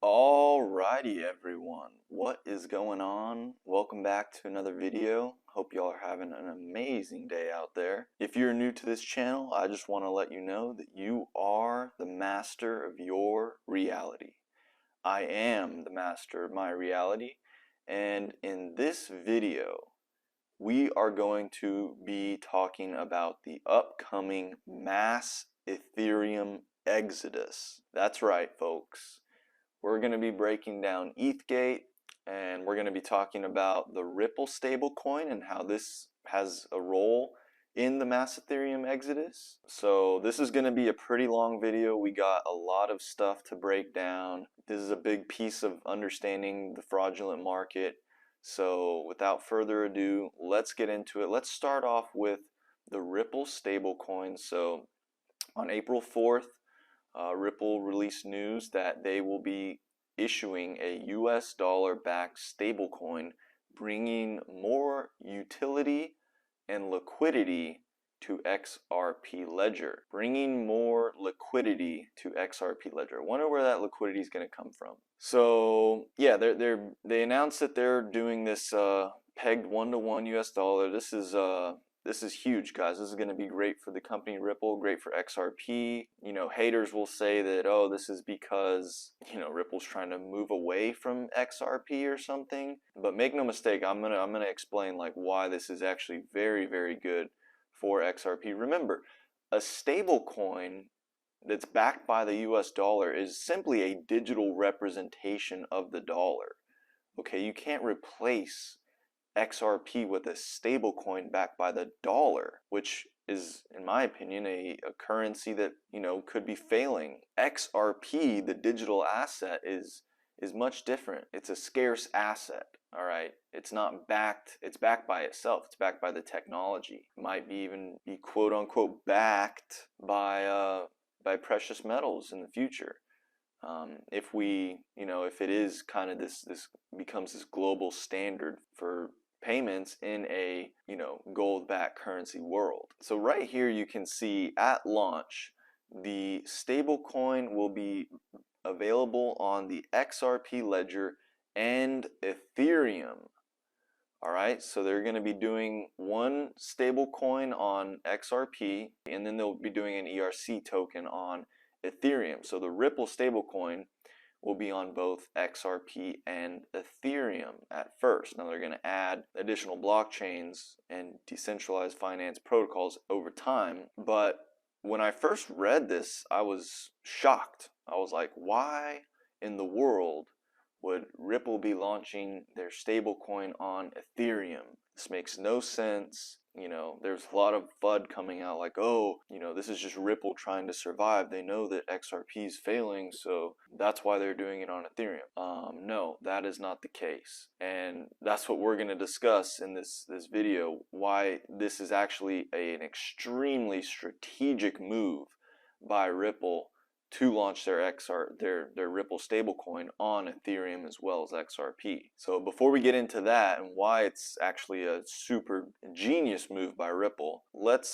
Alrighty everyone, what is going on? Welcome back to another video. Hope y'all are having an amazing day out there. If you're new to this channel, I just want to let you know that you are the master of your reality. I am the master of my reality, and in this video, we are going to be talking about the upcoming mass Ethereum exodus. That's right, folks. We're going to be breaking down ETHgate, and we're going to be talking about the Ripple stablecoin and how this has a role in the mass Ethereum exodus. So this is going to be a pretty long video. We got a lot of stuff to break down. This is a big piece of understanding the fraudulent market. So without further ado, let's get into it. Let's start off with the Ripple stablecoin. So on April 4th, Ripple released news that they will be issuing a US dollar-backed stablecoin, bringing more utility and liquidity to XRP Ledger. Bringing more liquidity to XRP Ledger. I wonder where that liquidity is going to come from. So yeah, they announced that they're doing this pegged 1-to-1 US dollar. This is huge, guys. This is going to be great for the company Ripple, great for XRP. You know, haters will say that, oh, this is because, you know, Ripple's trying to move away from XRP or something. But make no mistake, I'm gonna explain like why this is actually very, very good for XRP. Remember, a stable coin that's backed by the US dollar is simply a digital representation of the dollar. Okay, you can't replace XRP with a stable coin backed by the dollar, which is, in my opinion, a currency that, you know, could be failing. XRP, the digital asset, is much different. It's a scarce asset. All right, it's not backed. It's backed by itself. It's backed by the technology. It might be even be quote unquote backed by precious metals in the future. If we, you know, if it is kind of this becomes this global standard for payments in a, you know, gold-backed currency world. So right here you can see at launch the stablecoin will be available on the XRP Ledger and Ethereum. All right, so they're going to be doing one stablecoin on XRP, and then they'll be doing an ERC token on Ethereum. So the Ripple stablecoin will be on both XRP and Ethereum at first. Now they're going to add additional blockchains and decentralized finance protocols over time. But when I first read this, I was shocked. I was like, why in the world would Ripple be launching their stablecoin on Ethereum? This makes no sense. You know, there's a lot of FUD coming out like, oh, you know, this is just Ripple trying to survive. They know that XRP is failing, so that's why they're doing it on Ethereum. No, that is not the case. And that's what we're going to discuss in this video, why this is actually an extremely strategic move by Ripple to launch their Ripple stablecoin on Ethereum as well as XRP. So before we get into that and why it's actually a super genius move by Ripple, let's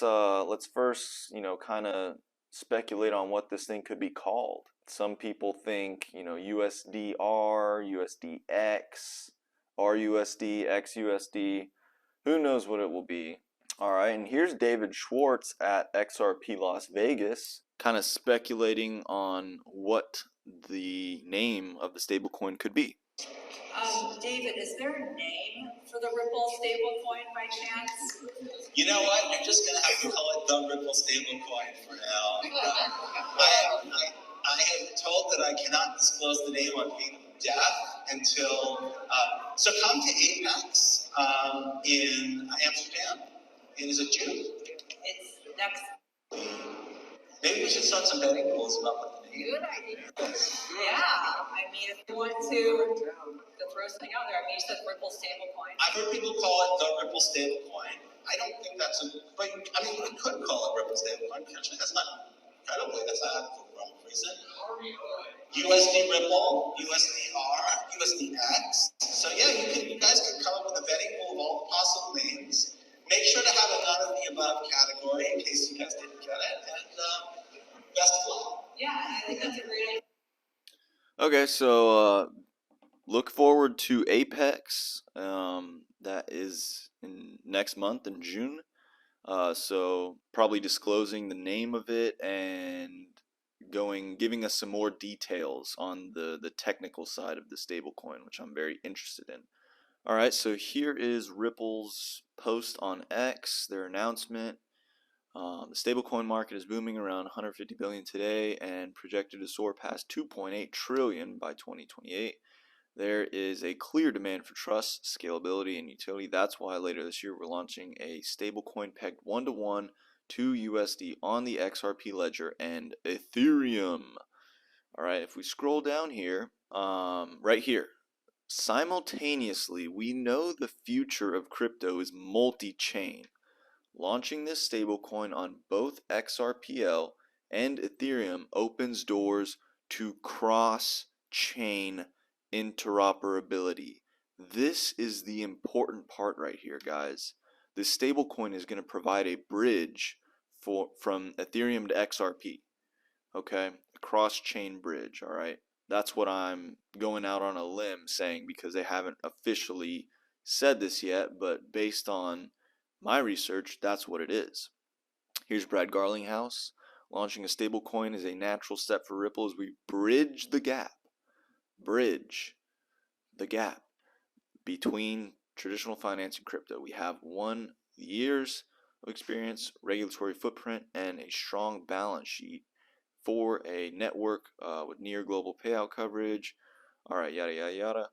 first, you know, kind of speculate on what this thing could be called. Some people think, you know, USDR, USDX, RUSD, XUSD. Who knows what it will be? All right, and here's David Schwartz at XRP Las Vegas, kind of speculating on what the name of the stablecoin could be. David, is there a name for the Ripple stablecoin by chance? You know what? You're just going to have to call it the Ripple stablecoin for now. I am told that I cannot disclose the name on pain of death until. So come to Apex in Amsterdam. Is it June? It's next. Maybe we should start some betting pools about what the name. Good idea. Yeah, I mean, if you want to throw something out there, I mean, you said Ripple stablecoin. I've heard people call it the Ripple stablecoin. I don't think that's but I mean, we could call it Ripple stablecoin potentially. That's not incredibly. That's not the wrong reason. USD Ripple, USDR, USDX. So yeah, you guys can come up with a betting pool of all the possible names. Make sure to have a none of the above category in case you guys didn't get it. And best of luck. Yeah, I think that's a great idea. Okay, so look forward to Apex. That is in next month in June. So probably disclosing the name of it and giving us some more details on the technical side of the stablecoin, which I'm very interested in. All right, so here is Ripple's post on X, their announcement. The stablecoin market is booming around 150 billion today and projected to soar past 2.8 trillion by 2028. There is a clear demand for trust, scalability, and utility. That's why later this year we're launching a stablecoin pegged 1-to-1 to USD on the XRP ledger and Ethereum. All right, if we scroll down here, right here, simultaneously, we know the future of crypto is multi-chain. Launching this stablecoin on both XRPL and Ethereum opens doors to cross-chain interoperability. This is the important part right here, guys. This stablecoin is going to provide a bridge from Ethereum to XRP. Okay, a cross-chain bridge. All right, that's what I'm going out on a limb saying because they haven't officially said this yet, but based on my research, that's what it is. Here's Brad Garlinghouse. Launching a stablecoin is a natural step for Ripple as we bridge the gap between traditional finance and crypto. We have 1 years of experience, regulatory footprint, and a strong balance sheet for a network with near global payout coverage. All right, yada, yada, yada.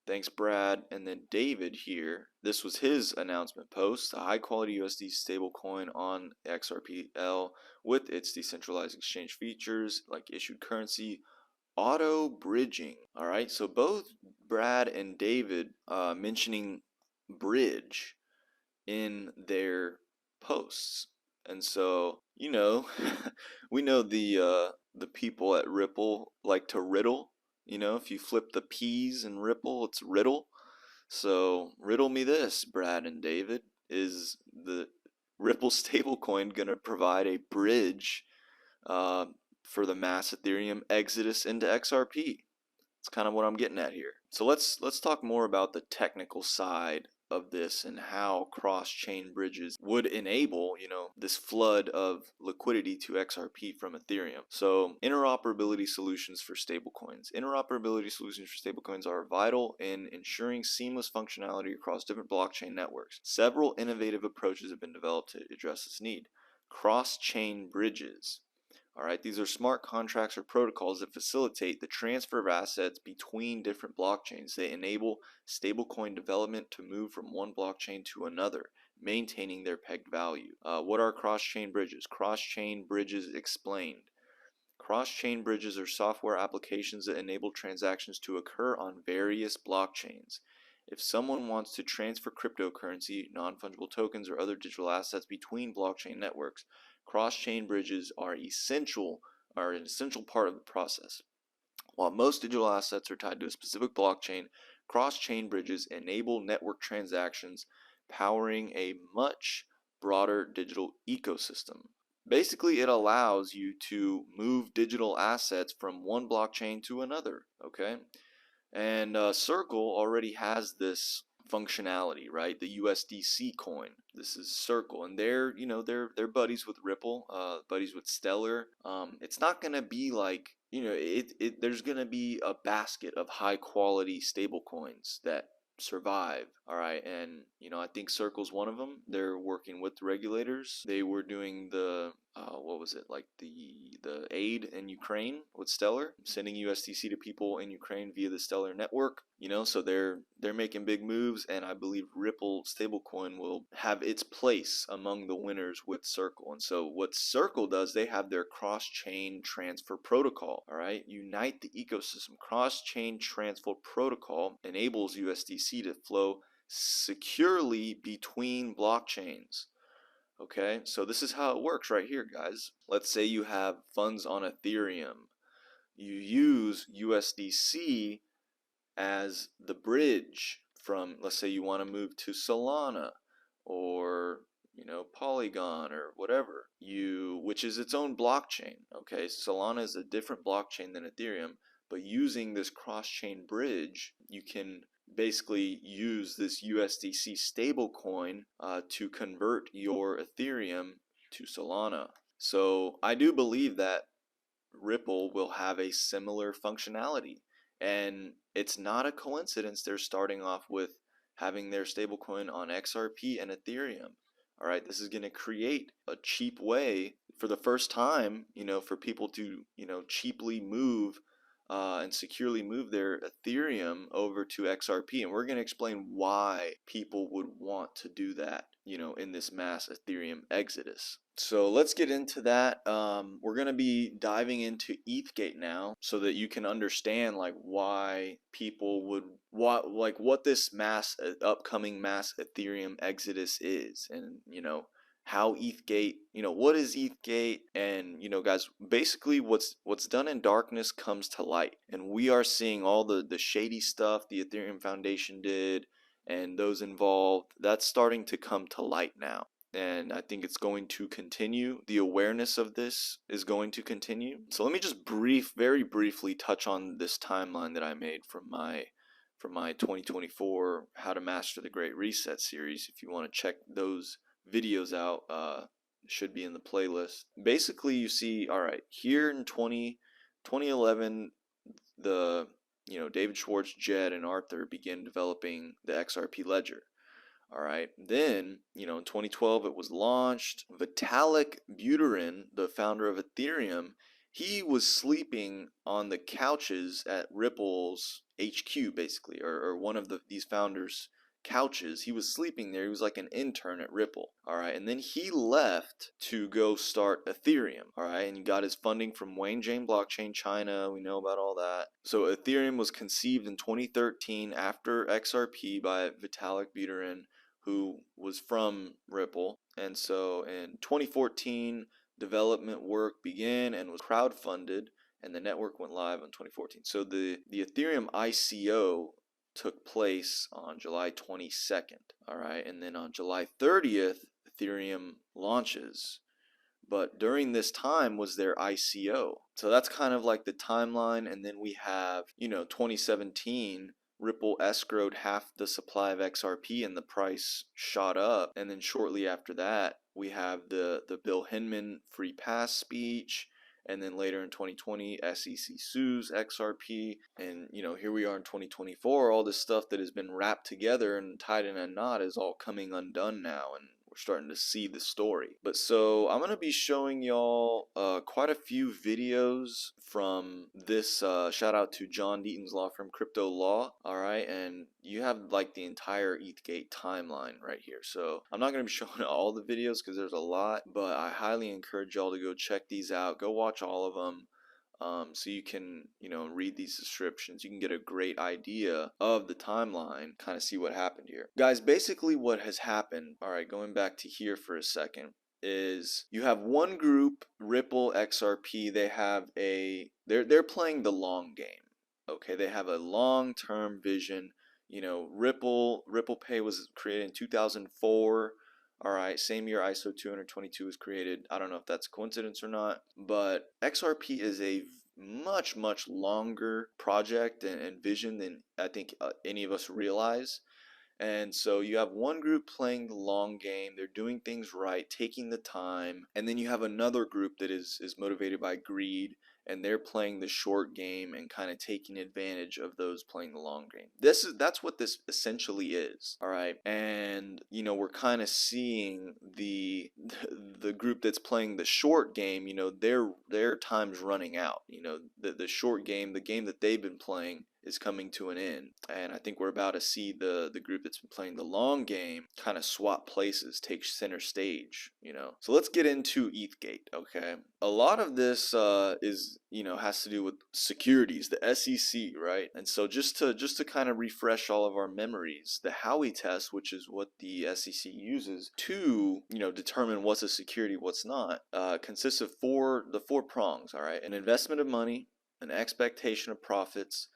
Thanks, Brad. And then David here, this was his announcement post, a high quality USD stablecoin on XRPL with its decentralized exchange features like issued currency, auto bridging. All right, so both Brad and David mentioning bridge in their posts. And so, we know the people at Ripple like to riddle. If you flip the P's in Ripple, it's riddle. So, riddle me this, Brad and David. Is the Ripple stablecoin going to provide a bridge uh, for the mass Ethereum exodus into XRP? That's kind of what I'm getting at here. So let's talk more about the technical side of this and how cross-chain bridges would enable, this flood of liquidity to XRP from Ethereum. So interoperability solutions for stablecoins. Interoperability solutions for stablecoins are vital in ensuring seamless functionality across different blockchain networks. Several innovative approaches have been developed to address this need. Cross-chain bridges. All right, these are smart contracts or protocols that facilitate the transfer of assets between different blockchains. They enable stablecoin development to move from one blockchain to another, maintaining their pegged value. What are cross-chain bridges? Cross-chain bridges explained. Cross-chain bridges are software applications that enable transactions to occur on various blockchains. If someone wants to transfer cryptocurrency, non-fungible tokens, or other digital assets between blockchain networks, cross-chain bridges are an essential part of the process. While most digital assets are tied to a specific blockchain, cross-chain bridges enable network transactions, powering a much broader digital ecosystem. Basically, it allows you to move digital assets from one blockchain to another, okay? And Circle already has this functionality, right? The USDC coin. This is Circle, and they're buddies with Ripple, buddies with Stellar. It's not gonna be like there's gonna be a basket of high quality stable coins that survive. All right, and I think Circle's one of them. They're working with the regulators. They were doing the what was it, like the aid in Ukraine with Stellar, sending USDC to people in Ukraine via the Stellar network. So they're making big moves, and I believe Ripple stablecoin will have its place among the winners with Circle. And so what Circle does, they have their cross-chain transfer protocol. All right, unite the ecosystem. Cross-chain transfer protocol enables USDC to flow securely between blockchains. Okay, so this is how it works right here, guys. Let's say you have funds on Ethereum. You use USDC as the bridge from, let's say you want to move to Solana or Polygon or whatever, which is its own blockchain. Okay, Solana is a different blockchain than Ethereum, But using this cross-chain bridge, you can basically use this USDC stablecoin to convert your Ethereum to Solana. So I do believe that Ripple will have a similar functionality, and it's not a coincidence they're starting off with having their stablecoin on XRP and Ethereum. All right, this is going to create a cheap way for the first time, for people to, cheaply move and securely move their Ethereum over to XRP. And we're going to explain why people would want to do that, in this mass Ethereum exodus. So let's get into that. We're going to be diving into ETHgate now so that you can understand like why people would what this upcoming mass Ethereum exodus is, and how ETHgate, what is ETHgate, and guys, basically what's done in darkness comes to light, and we are seeing all the shady stuff the Ethereum Foundation did and those involved. That's starting to come to light now, and I think it's going to continue. The awareness of this is going to continue. So let me just very briefly touch on this timeline that I made from my 2024 How to Master the Great Reset series. If you want to check those videos out, should be in the playlist. Basically, you see, all right, here in 2011, the David Schwartz, Jed, and Arthur began developing the XRP ledger. All right, then in 2012 it was launched. Vitalik Buterin, the founder of Ethereum, he was sleeping on the couches at Ripple's HQ, basically, or one of these founders' couches. He was sleeping there. He was like an intern at Ripple. All right, and then he left to go start Ethereum. All right, and he got his funding from Wangjing Blockchain China. We know about all that. So Ethereum was conceived in 2013 after XRP by Vitalik Buterin, who was from Ripple. And so in 2014, development work began and was crowdfunded, and the network went live in 2014. So the Ethereum ICO took place on July 22nd. All right, and then on July 30th, Ethereum launches. But during this time was their ICO. So that's kind of like the timeline. And then we have, 2017, Ripple escrowed half the supply of XRP and the price shot up. And then shortly after that, we have the Bill Hinman free pass speech. And then later in 2020, SEC sues XRP. And, here we are in 2024. All this stuff that has been wrapped together and tied in a knot is all coming undone now. And we're starting to see the story. But so I'm going to be showing y'all quite a few videos from this. Shout out to John Deaton's law firm, Crypto Law. All right. And you have like the entire ETHgate timeline right here. So I'm not going to be showing all the videos because there's a lot, but I highly encourage y'all to go check these out. Go watch all of them. So you can, read these descriptions. You can get a great idea of the timeline, kind of see what happened here. Guys, basically what has happened, all right, going back to here for a second, is you have one group, Ripple XRP, they're playing the long game. Okay, they have a long-term vision. Ripple Pay was created in 2004. All right, same year ISO 222 was created. I don't know if that's a coincidence or not, but XRP is a much longer project and vision than I think any of us realize. And so you have one group playing the long game. They're doing things right, taking the time. And then you have another group that is motivated by greed, and they're playing the short game and kind of taking advantage of those playing the long game. That's what this essentially is. All right. And we're kind of seeing the group that's playing the short game, their time's running out. The short game, the game that they've been playing, is coming to an end. And I think we're about to see the group that's been playing the long game kind of swap places, take center stage, So let's get into ETHgate, okay? A lot of this is, has to do with securities, the SEC, right? And so just to kind of refresh all of our memories, the Howey test, which is what the SEC uses to, determine what's a security, what's not, consists of the four prongs, all right? An investment of money, an expectation of profits,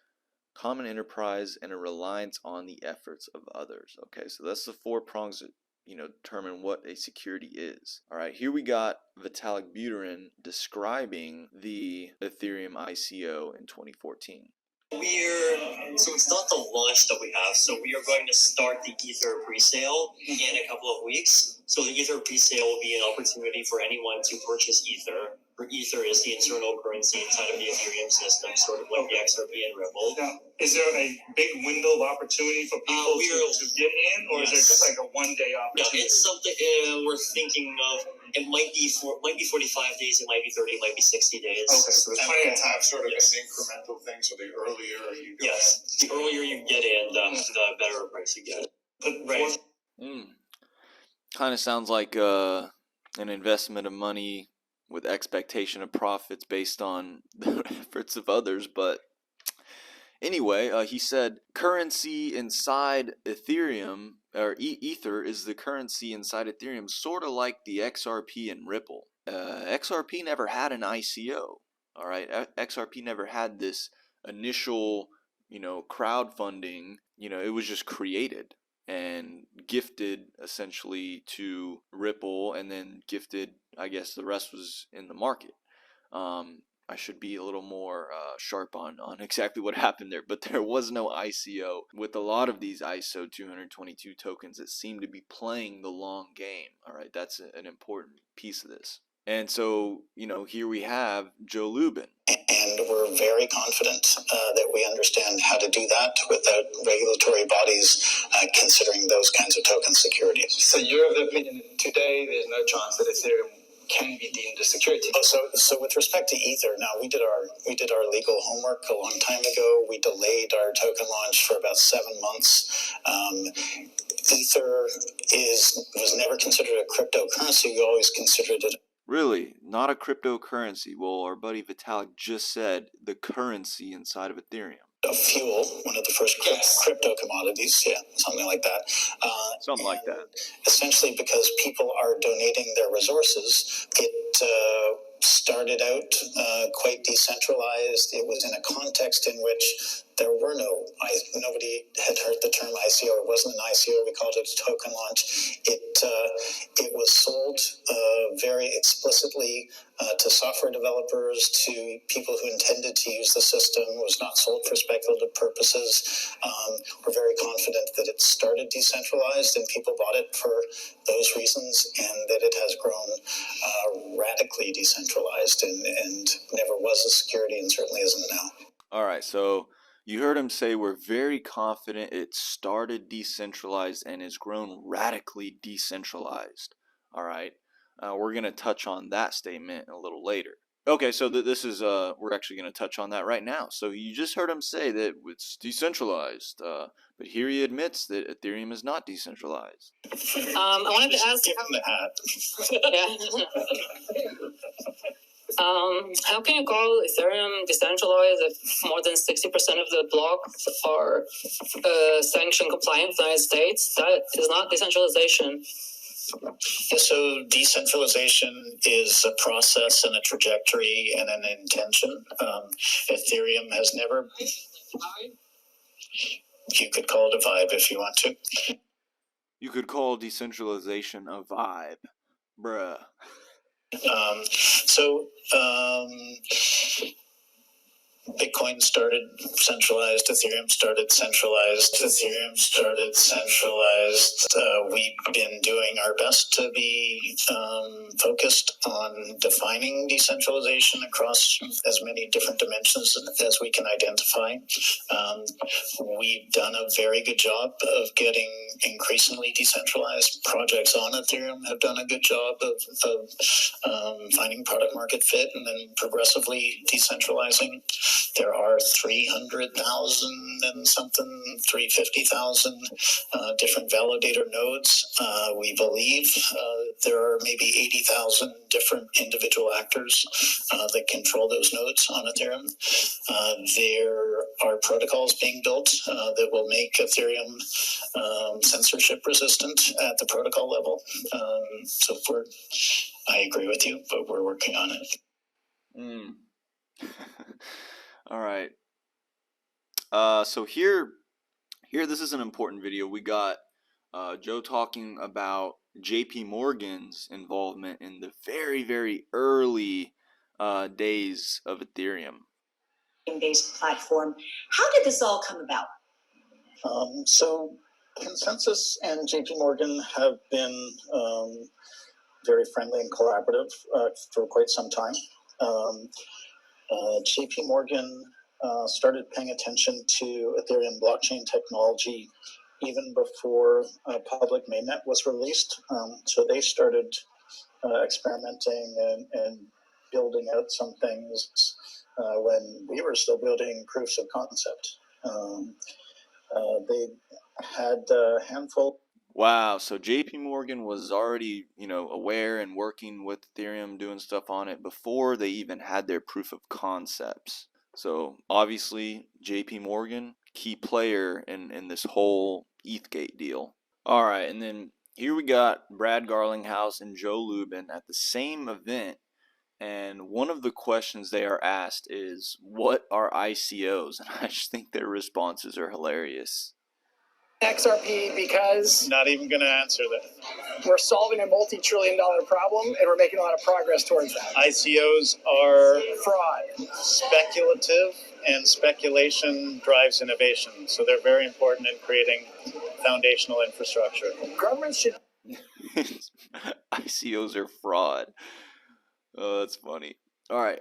common enterprise, and a reliance on the efforts of others. Okay, so that's the four prongs that determine what a security is. All right, here we got Vitalik Buterin describing the Ethereum ICO in 2014. So it's not the launch that we have. So we are going to start the Ether pre-sale in a couple of weeks. So the Ether pre-sale will be an opportunity for anyone to purchase Ether. For Ether is the internal currency inside of the Ethereum system, sort of like the XRP and Ripple. Now, is there a big window of opportunity for people to get in, or is it just like a one-day opportunity? No, it's something we're thinking of. It might be 45 days, it might be 30, it might be 60 days. Okay, so there's plenty of time, sort of an incremental thing. So the earlier you go, the earlier you get in, the better price you get. Right. Kind of sounds like an investment of money with expectation of profits based on the efforts of others. But anyway, he said currency inside Ethereum, or Ether is the currency inside Ethereum, sort of like the XRP and Ripple. XRP never had an ICO. All right, XRP never had this initial, crowdfunding. It was just created and gifted essentially to Ripple, and then gifted, I guess the rest was in the market. I should be a little more sharp on exactly what happened there, but there was no ICO. With a lot of these ISO 222 tokens that seem to be playing the long game. All right, that's an important piece of this. And so, here we have Joe Lubin. And we're very confident that we understand how to do that without regulatory bodies considering those kinds of token securities. So your opinion today, there's no chance that Ethereum can be deemed a security. So with respect to Ether, now we did our legal homework a long time ago. We delayed our token launch for about 7 months. Ether was never considered a cryptocurrency. We always considered it. Really? Not a cryptocurrency? Well, our buddy Vitalik just said the currency inside of Ethereum. A fuel, one of the first crypto commodities, something like that. Something like that. Essentially, because people are donating their resources, it started out quite decentralized. It was in a context in which there were nobody had heard the term ICO. It wasn't an ICO. We called it a token launch. It was sold very explicitly to software developers, to people who intended to use the system. It was not sold for speculative purposes. We're very confident that it started decentralized and people bought it for those reasons, and that it has grown radically decentralized and never was a security and certainly isn't now. All right, so you heard him say we're very confident it started decentralized and has grown radically decentralized. All right, we're going to touch on that statement a little later. Okay, so this is we're actually going to touch on that right now. So you just heard him say that it's decentralized, but here he admits that Ethereum is not decentralized. I wanted to ask. Give him the hat. Yeah. How can you call Ethereum decentralized if more than 60% of the block are sanction compliant in the United States? That is not decentralization. So decentralization is a process and a trajectory and an intention. Ethereum has never... You could call it a vibe if you want to. You could call decentralization a vibe. Bruh. Bitcoin started centralized, Ethereum started centralized, we've been doing our best to be focused on defining decentralization across as many different dimensions as we can identify. We've done a very good job of getting increasingly decentralized. Projects on Ethereum have done a good job of finding product market fit and then progressively decentralizing. There are 300,000 and something, 350,000 different validator nodes. We believe there are maybe 80,000 different individual actors that control those nodes on Ethereum. There are protocols being built that will make Ethereum censorship resistant at the protocol level. I agree with you, but we're working on it. All right. So here, this is an important video. We got Joe talking about JP Morgan's involvement in the very, very early days of Ethereum. Based platform. How did this all come about? So Consensus and JP Morgan have been very friendly and collaborative for quite some time. JP Morgan started paying attention to Ethereum blockchain technology even before public mainnet was released. So they started experimenting and building out some things when we were still building proofs of concept. They had a handful. Wow, so JP Morgan was already, aware and working with Ethereum, doing stuff on it before they even had their proof of concepts. So obviously, JP Morgan, key player in this whole ETHgate deal. All right, and then here we got Brad Garlinghouse and Joe Lubin at the same event. And one of the questions they are asked is, what are ICOs? And I just think their responses are hilarious. XRP because Not even going to answer that. we're solving a multi-trillion-dollar problem and we're making a lot of progress towards that. ICOs are Fraud. speculative, and speculation drives innovation. So they're very important in creating foundational infrastructure. Governments should ICOs are fraud. Oh, that's funny. All right,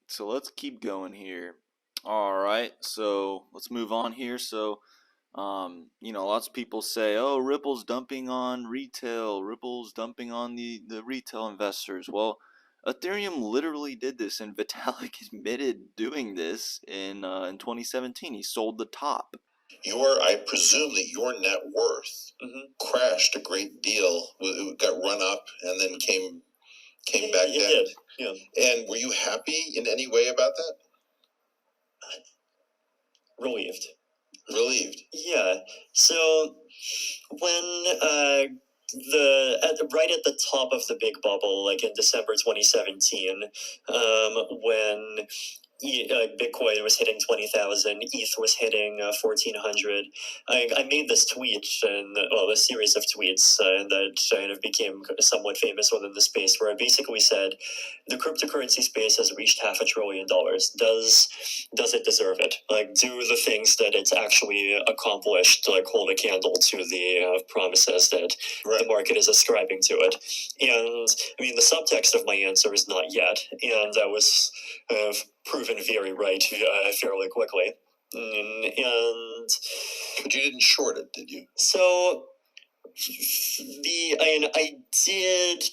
so let's keep going here. All right, so let's move on here. So, lots of people say, oh, Ripple's dumping on retail. Ripple's dumping on the retail investors. Well, Ethereum literally did this, and Vitalik admitted doing this in 2017. He sold the top. I presume that your net worth crashed a great deal. It got run up and then came back down. Did. Yeah. And were you happy in any way about that? Relieved. Relieved. Yeah. So when right at the top of the big bubble, like in December 2017, when Bitcoin was hitting 20,000, ETH was hitting 1,400. I made this tweet, and a series of tweets that kind of became somewhat famous within the space, where I basically said, the cryptocurrency space has reached $500 billion. Does it deserve it? Like, do the things that it's actually accomplished, like hold a candle to the promises that the market is ascribing to it? And I mean, the subtext of my answer is not yet, and that was proven very right fairly quickly. But you didn't short it, did you? So I did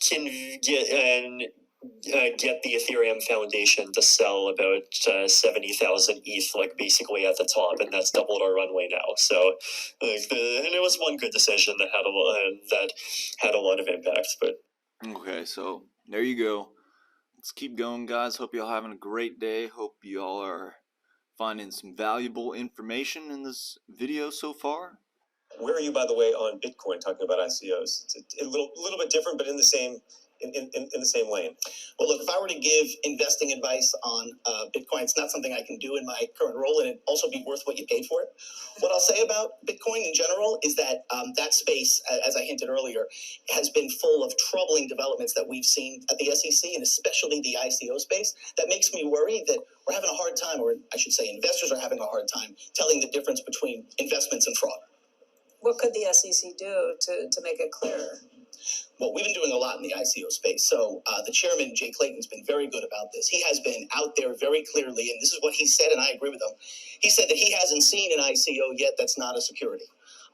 get the Ethereum Foundation to sell about 70,000 ETH, like basically at the top, and that's doubled our runway now. So, and it was one good decision that had a lot of impact. But okay, so there you go. Let's keep going, guys. Hope y'all having a great day. Hope y'all are finding some valuable information in this video so far. Where are you, by the way, on Bitcoin, talking about ICOs? It's a little bit different, but in the same lane. Well, look, if I were to give investing advice on Bitcoin, it's not something I can do in my current role, and it'd also be worth what you paid for it. What I'll say about Bitcoin in general is that that space, as I hinted earlier, has been full of troubling developments that we've seen at the SEC, and especially the ICO space. That makes me worry that we're having a hard time, or I should say investors are having a hard time, telling the difference between investments and fraud. What could the SEC do to make it clearer? Well, we've been doing a lot in the ICO space. So the chairman, Jay Clayton's been very good about this. He has been out there very clearly, and this is what he said, and I agree with him. He said that he hasn't seen an ICO yet that's not a security.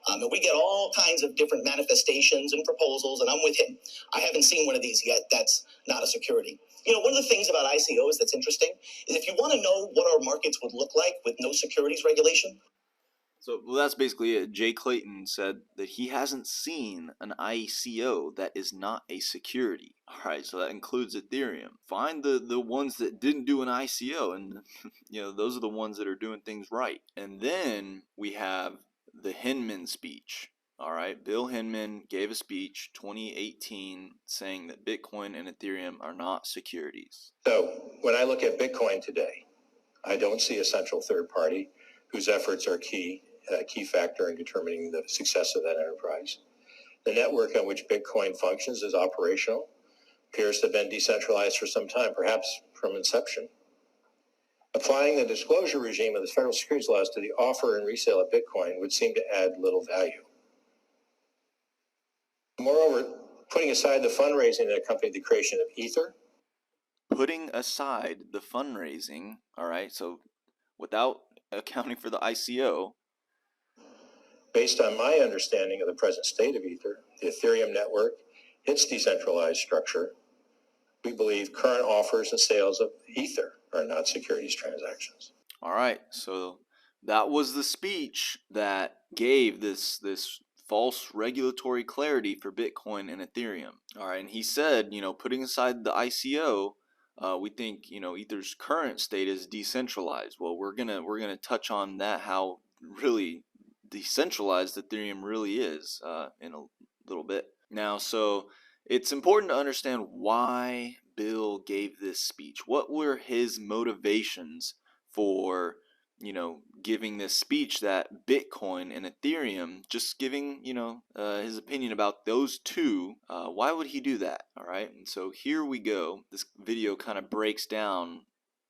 And we get all kinds of different manifestations and proposals, and I'm with him. I haven't seen one of these yet that's not a security. One of the things about ICOs that's interesting is if you want to know what our markets would look like with no securities regulation. So, well, that's basically it. Jay Clayton said that he hasn't seen an ICO that is not a security. All right, so that includes Ethereum. Find the ones that didn't do an ICO, and those are the ones that are doing things right. And then we have the Hinman speech. All right, Bill Hinman gave a speech 2018 saying that Bitcoin and Ethereum are not securities. So when I look at Bitcoin today, I don't see a central third party whose efforts are a key factor in determining the success of that enterprise. The network on which Bitcoin functions is operational, appears to have been decentralized for some time, perhaps from inception. Applying the disclosure regime of the federal securities laws to the offer and resale of Bitcoin would seem to add little value. Moreover, putting aside the fundraising that accompanied the creation of Ether. Putting aside the fundraising, all right, so without accounting for the ICO. Based on my understanding of the present state of Ether, the Ethereum network, its decentralized structure, we believe current offers and sales of Ether are not securities transactions. All right, so that was the speech that gave this false regulatory clarity for Bitcoin and Ethereum. All right, and he said, putting aside the ICO, we think, Ether's current state is decentralized. Well, we're gonna touch on that, how really decentralized Ethereum really is in a little bit. Now, so it's important to understand why Bill gave this speech. What were his motivations for, giving this speech that Bitcoin and Ethereum, just giving, his opinion about those two? Why would he do that? All right. And so here we go. This video kind of breaks down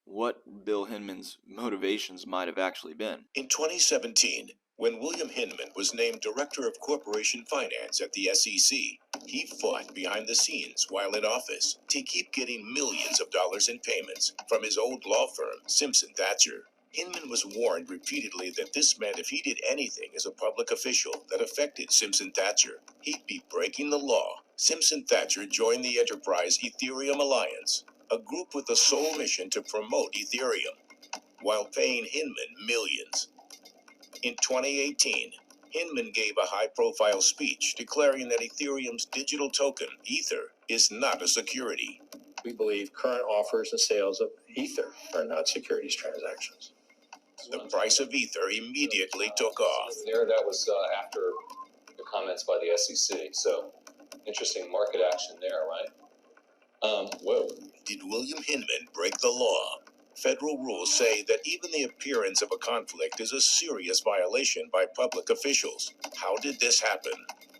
what Bill Hinman's motivations might have actually been. In 2017, when William Hinman was named Director of Corporation Finance at the SEC, he fought behind the scenes while in office to keep getting millions of dollars in payments from his old law firm, Simpson Thacher. Hinman was warned repeatedly that this meant if he did anything as a public official that affected Simpson Thacher, he'd be breaking the law. Simpson Thacher joined the enterprise Ethereum Alliance, a group with the sole mission to promote Ethereum, while paying Hinman millions. In 2018, Hinman gave a high-profile speech declaring that Ethereum's digital token, Ether, is not a security. We believe current offers and sales of Ether are not securities transactions. The price of Ether immediately took off. There, that was after the comments by the SEC. So, interesting market action there, right? Whoa. Did William Hinman break the law? Federal rules say that even the appearance of a conflict is a serious violation by public officials. How did this happen?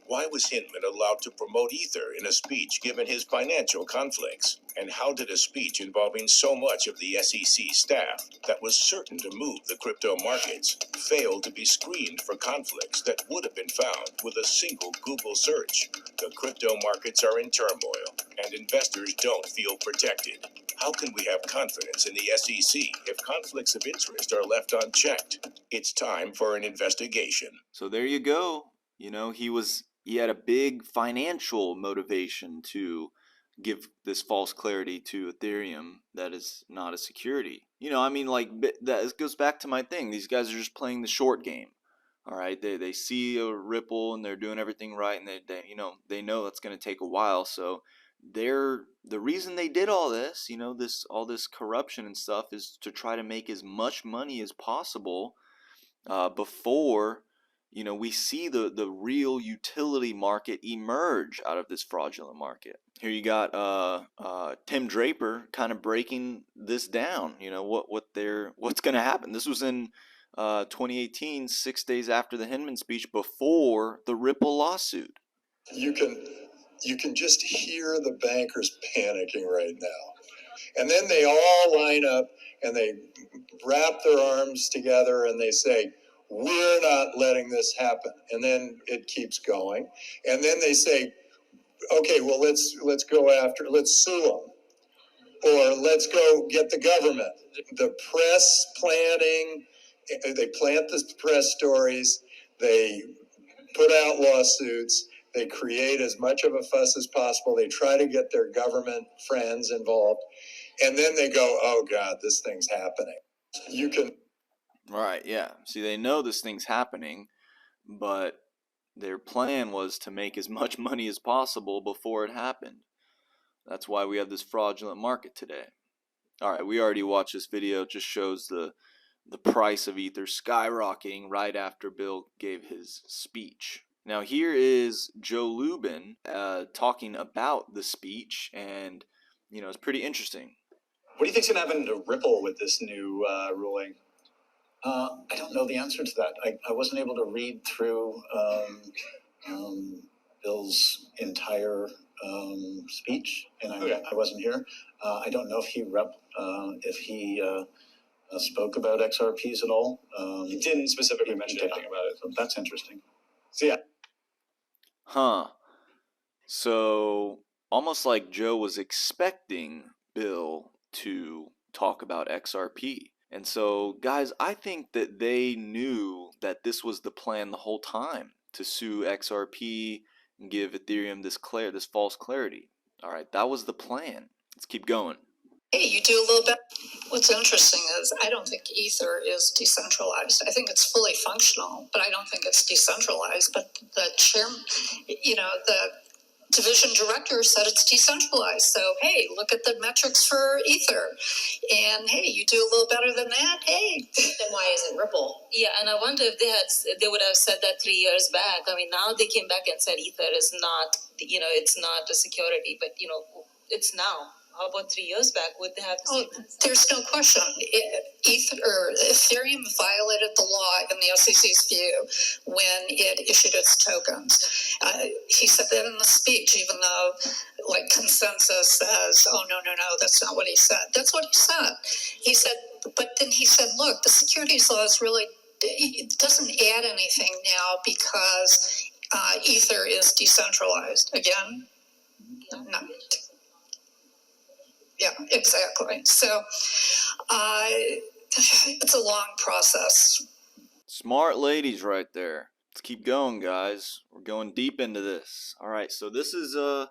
Why was Hinman allowed to promote Ether in a speech given his financial conflicts? And how did a speech involving so much of the SEC staff that was certain to move the crypto markets fail to be screened for conflicts that would have been found with a single Google search? The crypto markets are in turmoil, and investors don't feel protected. How can we have confidence in the SEC if conflicts of interest are left unchecked? It's time for an investigation. So there you go. He had a big financial motivation to give this false clarity to Ethereum that is not a security. That goes back to my thing. These guys are just playing the short game. All right, they see a ripple and they're doing everything right, and they know it's going to take a while. So the reason they did all this, all this corruption and stuff, is to try to make as much money as possible before we see the real utility market emerge out of this fraudulent market. Here you got Tim Draper kind of breaking this down. What's going to happen. This was in 2018, 6 days after the Hinman speech, before the Ripple lawsuit. You can just hear the bankers panicking right now. And then they all line up and they wrap their arms together and they say, "We're not letting this happen." And then it keeps going. And then they say, "Okay, well, let's sue them. Or let's go get the government." The press planning, they plant the press stories, they put out lawsuits, they create as much of a fuss as possible, they try to get their government friends involved, and then they go, "Oh God, this thing's happening." Right, yeah. See, they know this thing's happening, but their plan was to make as much money as possible before it happened. That's why we have this fraudulent market today. All right, we already watched this video. It just shows the price of Ether skyrocketing right after Bill gave his speech. Now here is Joe Lubin talking about the speech, and it's pretty interesting. What do you think's going to happen to Ripple with this new ruling? I don't know the answer to that. I wasn't able to read through Bill's entire speech, and I wasn't here. I don't know if he spoke about XRPs at all. He didn't specifically mention anything about it. So that's interesting. So yeah. Huh. So almost like Joe was expecting Bill to talk about XRP. And so, guys, I think that they knew that this was the plan the whole time, to sue XRP and give Ethereum this false clarity. All right, that was the plan. Let's keep going. Hey, you do a little bit. What's interesting is I don't think Ether is decentralized. I think it's fully functional, but I don't think it's decentralized. But the the division director said it's decentralized. So, hey, look at the metrics for Ether. And, hey, you do a little better than that, hey. Then why isn't Ripple? Yeah, and I wonder if they would have said that 3 years back. I mean, now they came back and said Ether is not, it's not a security, but, it's now. How about 3 years back? Would they have to say that? There's no question. Ethereum violated the law in the SEC's view when it issued its tokens. He said that in the speech, even though consensus says, oh, no, that's not what he said. That's what he said. He said, but then he said, look, the securities laws really, it doesn't add anything now because Ether is decentralized. Again, no. Yeah, exactly. So it's a long process. Smart ladies right there. Let's keep going, guys. We're going deep into this. All right, so this is so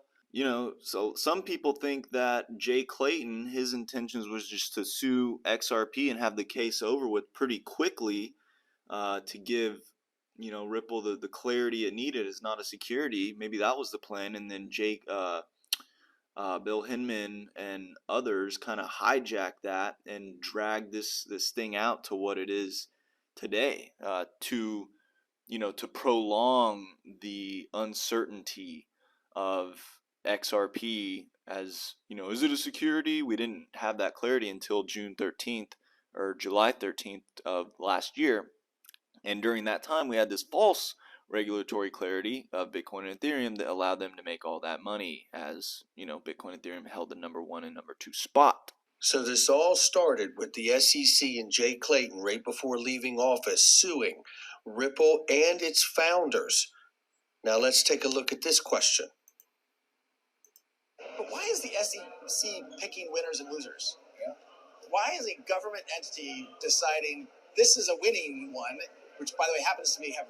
some people think that Jay Clayton, his intentions was just to sue XRP and have the case over with pretty quickly, to give Ripple the clarity it needed as not a security. Maybe that was the plan, and then Bill Hinman and others kind of hijacked that and dragged this thing out to what it is today, to prolong the uncertainty of XRP as, is it a security? We didn't have that clarity until June 13th or July 13th of last year. And during that time, we had this false regulatory clarity of Bitcoin and Ethereum that allowed them to make all that money, as Bitcoin and Ethereum held the #1 and #2 spot. So this all started with the SEC and Jay Clayton right before leaving office suing Ripple and its founders. Now let's take a look at this question. But why is the SEC picking winners and losers? Yeah. Why is a government entity deciding this is a winning one, which by the way happens to me have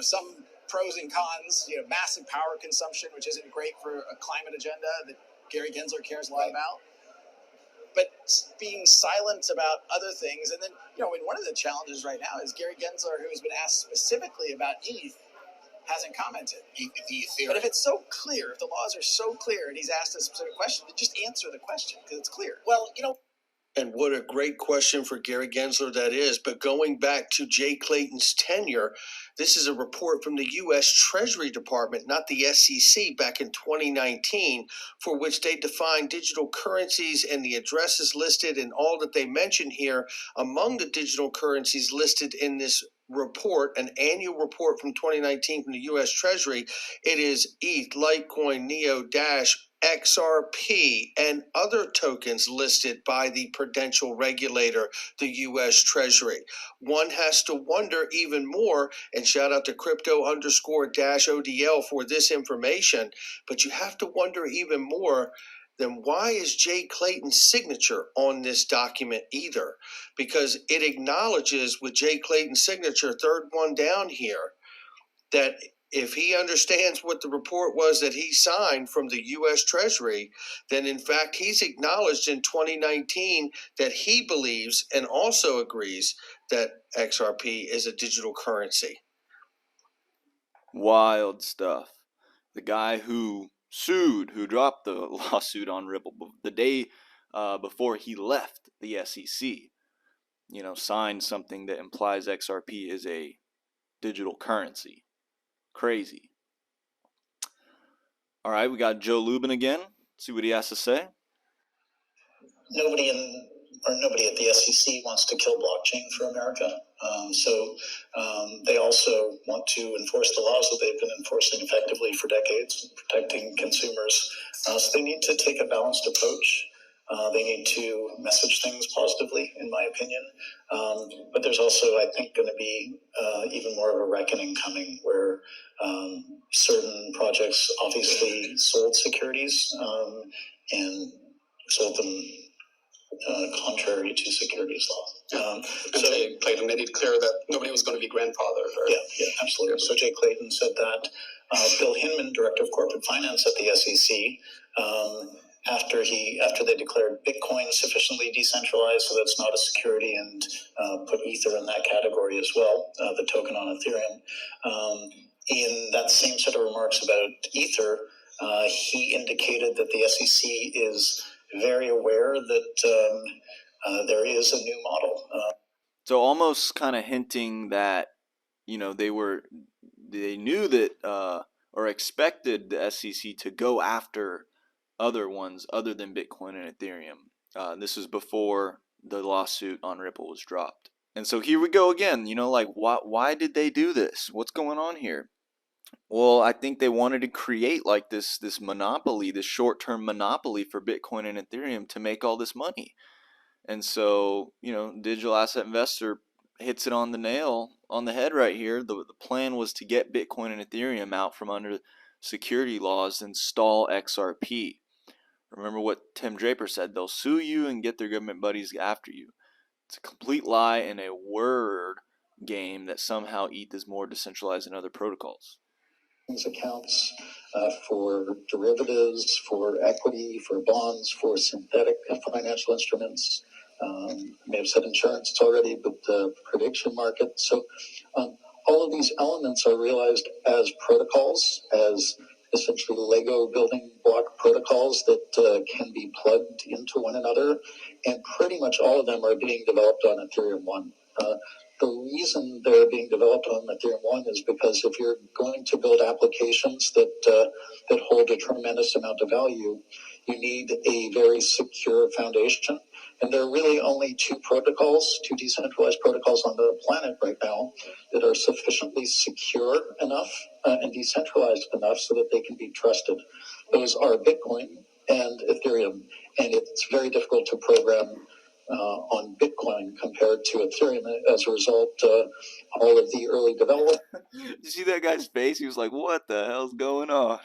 some pros and cons, massive power consumption, which isn't great for a climate agenda that Gary Gensler cares a lot about, but being silent about other things. And then, one of the challenges right now is Gary Gensler, who has been asked specifically about ETH, hasn't commented. But if it's so clear, if the laws are so clear and he's asked a specific question, then just answer the question because it's clear. Well, And what a great question for Gary Gensler that is. But going back to Jay Clayton's tenure, this is a report from the U.S. Treasury Department, not the SEC, back in 2019, for which they defined digital currencies and the addresses listed and all that they mention here. Among the digital currencies listed in this report, an annual report from 2019 from the U.S. Treasury, it is ETH, Litecoin, Neo, Dash, XRP, and other tokens listed by the prudential regulator, the U.S. Treasury. One has to wonder even more, and shout out to crypto_-ODL for this information, but you have to wonder even more, then why is Jay Clayton's signature on this document either? Because it acknowledges with Jay Clayton's signature, third one down here, that if he understands what the report was that he signed from the U.S. Treasury, then in fact he's acknowledged in 2019 that he believes and also agrees that XRP is a digital currency. Wild stuff. The guy who dropped the lawsuit on Ripple the day before he left the SEC, signed something that implies XRP is a digital currency. Crazy. All right, we got Joe Lubin again. See what he has to say. Nobody in or nobody at the SEC wants to kill blockchain for America. So they also want to enforce the laws that they've been enforcing effectively for decades, protecting consumers. So they need to take a balanced approach. They need to message things positively, in my opinion. But there's also, I think, going to be even more of a reckoning coming where certain projects obviously sold securities and sold them contrary to securities law. So Jay Clayton made it clear that nobody was going to be grandfathered. Yeah, absolutely. So Jay Clayton said that. Bill Hinman, Director of Corporate Finance at the SEC, after they declared Bitcoin sufficiently decentralized so that's not a security and put Ether in that category as well, the token on Ethereum. In that same set of remarks about Ether, he indicated that the SEC is very aware that there is a new model. So almost kind of hinting that, you know, they knew that or expected the SEC to go after other ones other than Bitcoin and Ethereum. This was before the lawsuit on Ripple was dropped. And so here we go again, you know, like why did they do this? What's going on here? Well, I think they wanted to create like this monopoly, this short-term monopoly for Bitcoin and Ethereum to make all this money. And so, you know, digital asset investor hits it on the nail on the head right here. The plan was to get Bitcoin and Ethereum out from under security laws and stall XRP. Remember what Tim Draper said, they'll sue you and get their government buddies after you. It's a complete lie and a word game that somehow ETH is more decentralized than other protocols. Accounts for derivatives, for equity, for bonds, for synthetic financial instruments. May have said insurance already, but the prediction market. So all of these elements are realized as protocols, as essentially Lego building block protocols that can be plugged into one another. And pretty much all of them are being developed on Ethereum 1. The reason they're being developed on Ethereum 1 is because if you're going to build applications that hold a tremendous amount of value, you need a very secure foundation. And there are really only two decentralized protocols on the planet right now that are sufficiently secure enough and decentralized enough so that they can be trusted. Those are Bitcoin and Ethereum. And it's very difficult to program on Bitcoin compared to Ethereum. As a result, all of the early developers. Did you see that guy's face? He was like, what the hell's going on?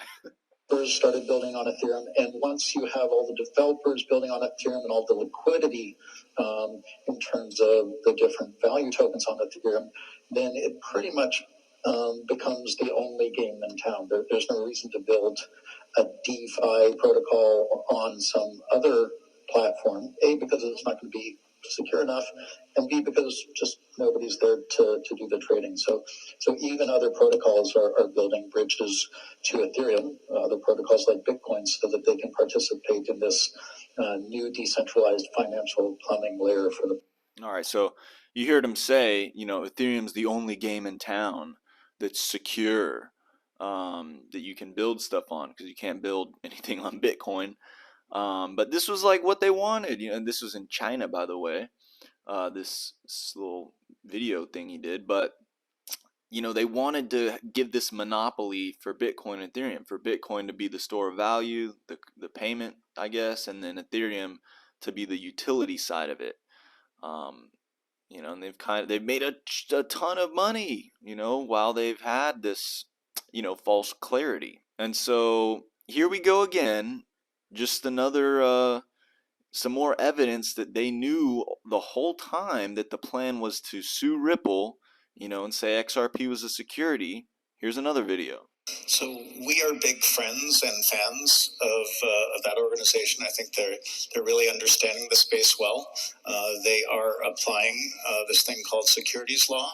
Started building on Ethereum, and once you have all the developers building on Ethereum and all the liquidity in terms of the different value tokens on Ethereum, then it pretty much becomes the only game in town. There's no reason to build a DeFi protocol on some other platform, A, because it's not going to be secure enough, and B, because just nobody's there to do the trading. So even other protocols are building bridges to Ethereum, other protocols like Bitcoin, so that they can participate in this new decentralized financial plumbing layer for the. All right, so you heard him say, you know, Ethereum's the only game in town that's secure, that you can build stuff on, because you can't build anything on Bitcoin. But this was like what they wanted, you know, and this was in China, by the way, this little video thing he did. But, you know, they wanted to give this monopoly for Bitcoin and Ethereum, for Bitcoin to be the store of value, the payment, I guess, and then Ethereum to be the utility side of it. You know, and they've made a ton of money, you know, while they've had this, you know, false clarity. And so here we go again. Just another, some more evidence that they knew the whole time that the plan was to sue Ripple, you know, and say XRP was a security. Here's another video. So we are big friends and fans of that organization. I think they're really understanding the space well. They are applying this thing called securities law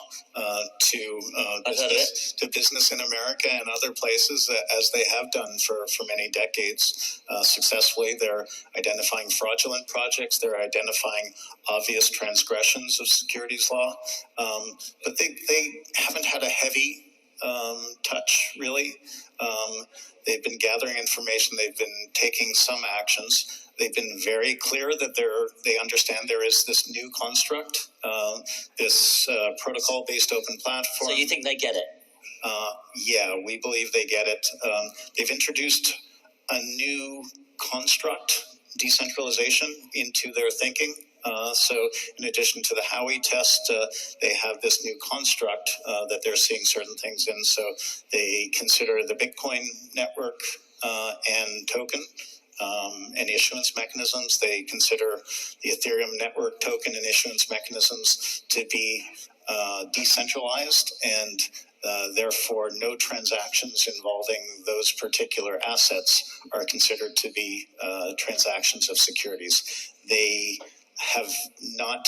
to business in America and other places, as they have done for many decades successfully. They're identifying fraudulent projects. They're identifying obvious transgressions of securities law, but they haven't had a heavy touch, really. They've been gathering information. They've been taking some actions. They've been very clear that they understand there is this new construct, this protocol-based open platform. So you think they get it? Yeah, we believe they get it. They've introduced a new construct, decentralization, into their thinking. So in addition to the Howey test, they have this new construct that they're seeing certain things in. So they consider the Bitcoin network and token and issuance mechanisms. They consider the Ethereum network token and issuance mechanisms to be decentralized, and therefore no transactions involving those particular assets are considered to be transactions of securities. They have not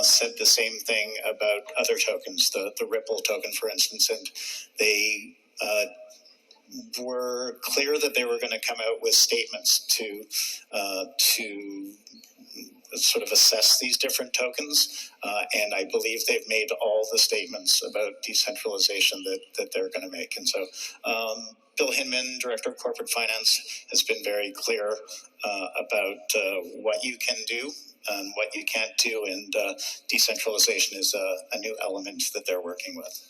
said the same thing about other tokens, the Ripple token, for instance, and they were clear that they were going to come out with statements to sort of assess these different tokens, and I believe they've made all the statements about decentralization that they're going to make. And so Bill Hinman, Director of Corporate Finance, has been very clear about what you can do and what you can't do, and decentralization is a new element that they're working with.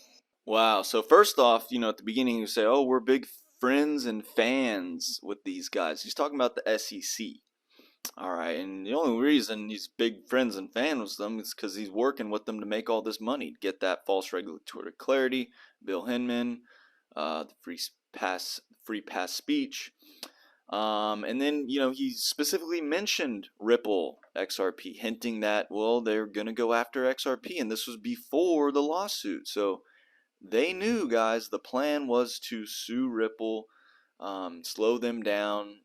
Wow. So first off, at the beginning you say, oh, we're big friends and fans with these guys. He's talking about the SEC. All right. And the only reason he's big friends and fans with them is because he's working with them to make all this money, to get that false regulatory clarity. Bill Hinman, the free pass speech. And then, he specifically mentioned Ripple XRP, hinting that, well, they're going to go after XRP. And this was before the lawsuit. So they knew, guys, the plan was to sue Ripple, slow them down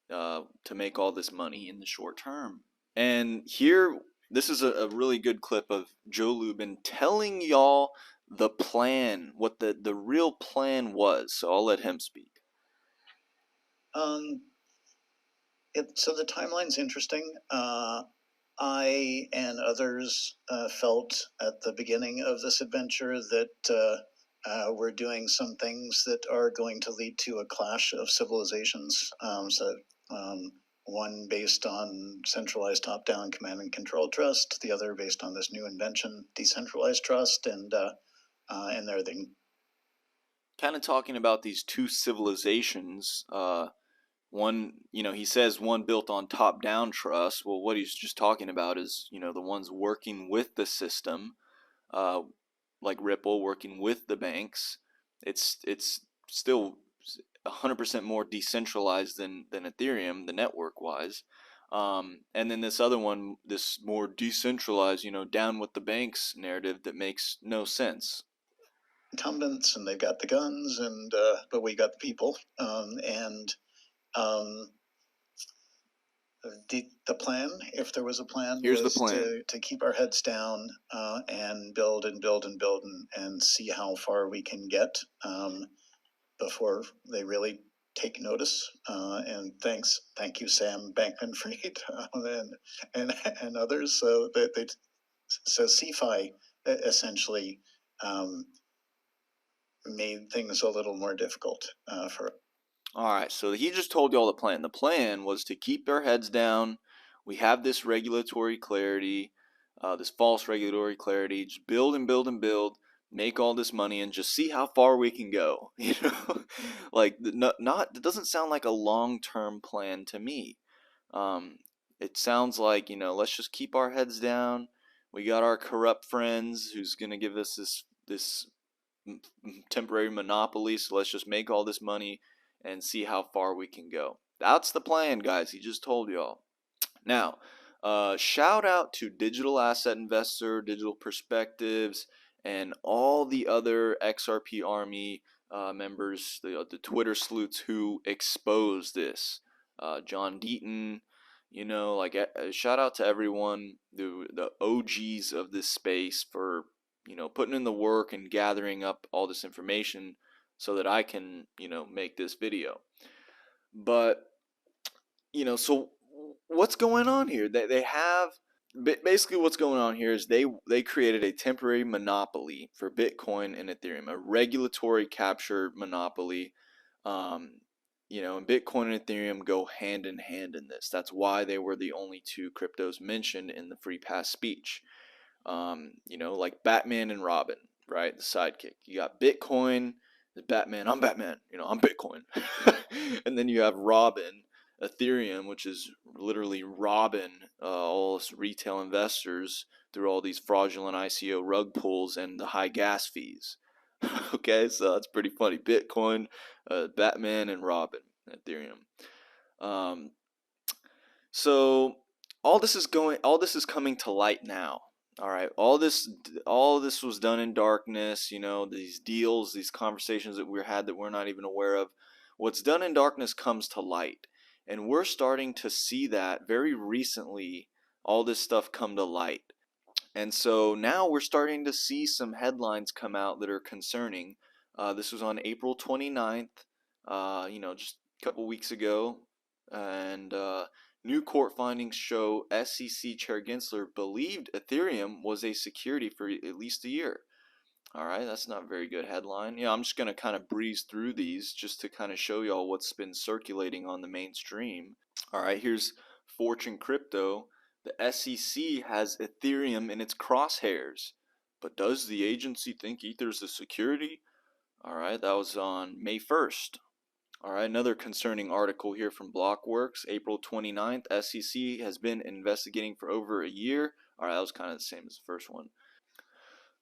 to make all this money in the short term. And here, this is a really good clip of Joe Lubin telling y'all the plan, what the real plan was. So I'll let him speak. So the timeline's interesting. I and others felt at the beginning of this adventure that we're doing some things that are going to lead to a clash of civilizations. One based on centralized top-down command and control trust, the other based on this new invention, decentralized trust, and everything. Kind of talking about these two civilizations. One, he says one built on top-down trust. Well, what he's just talking about is, the ones working with the system, like Ripple working with the banks. It's still 100% more decentralized than Ethereum, the network-wise. And then this other one, this more decentralized, down with the banks narrative that makes no sense. Incumbents, and they've got the guns, and but we got the people, the plan, if there was a plan, Here's was the plan. to keep our heads down and build and see how far we can get before they really take notice. And thank you, Sam Bankman-Fried and others. So CFI essentially made things a little more difficult for. All right, so he just told you all the plan. The plan was to keep our heads down. We have this regulatory clarity, this false regulatory clarity. Just build and build and build, make all this money, and just see how far we can go. Like it doesn't sound like a long-term plan to me. It sounds like let's just keep our heads down. We got our corrupt friends who's gonna give us this temporary monopoly. So let's just make all this money and see how far we can go. That's the plan, guys. He just told y'all. Now, shout out to Digital Asset Investor, Digital Perspectives, and all the other XRP Army members, the Twitter sleuths who exposed this. John Deaton, shout out to everyone, the OGs of this space for putting in the work and gathering up all this information so that I can, make this video. But, so what's going on here? They have, basically what's going on here is they created a temporary monopoly for Bitcoin and Ethereum, a regulatory capture monopoly. you know, and Bitcoin and Ethereum go hand in hand in this. That's why they were the only two cryptos mentioned in the free pass speech. You know, like Batman and Robin, right? The sidekick. You got Bitcoin, the Batman, I'm Batman, you know, I'm Bitcoin. And then you have Robin, Ethereum, which is literally robbing all us retail investors through all these fraudulent ICO rug pulls and the high gas fees. Okay, so that's pretty funny. Bitcoin, Batman, and Robin, Ethereum. So all this is coming to light now. All right, all this was done in darkness. You know, these deals, these conversations that we had that we're not even aware of. What's done in darkness comes to light, and we're starting to see that very recently. All this stuff come to light. And so now we're starting to see some headlines come out that are concerning. This was on April 29th, you know, just a couple weeks ago. And new court findings show SEC Chair Gensler believed Ethereum was a security for at least a year. All right, that's not a very good headline. Yeah, I'm just going to kind of breeze through these just to kind of show y'all what's been circulating on the mainstream. All right, here's Fortune Crypto. The SEC has Ethereum in its crosshairs, but does the agency think Ether's a security? All right, that was on May 1st. All right, another concerning article here from Blockworks, April 29th. SEC has been investigating for over a year. All right, that was kind of the same as the first one.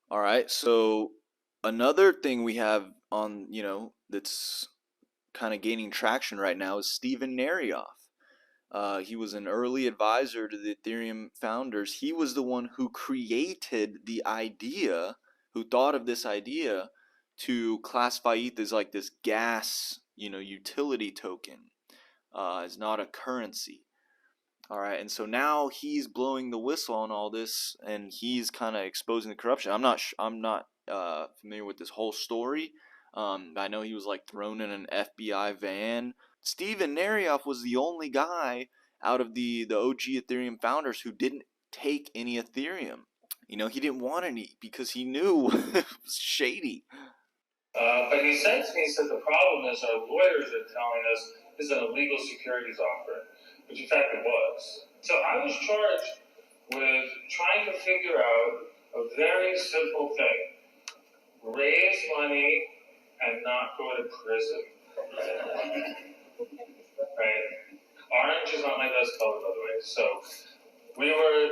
All right, so another thing we have on, you know, that's kind of gaining traction right now is Steven Narioff. He was an early advisor to the Ethereum founders. He was the one who created the idea, who thought of this idea to classify ETH as like this gas, you know, utility token, as not a currency. All right, and so now he's blowing the whistle on all this, and he's kind of exposing the corruption. I'm not familiar with this whole story. I know he was like thrown in an FBI van. Steven Narioff was the only guy out of the OG Ethereum founders who didn't take any Ethereum. You know, he didn't want any because he knew it was shady. But he said to me, he said, the problem is our lawyers are telling us this is an illegal securities offering, which in fact it was. So I was charged with trying to figure out a very simple thing. Raise money and not go to prison. Right? Orange is not my best color, by the way. So we were...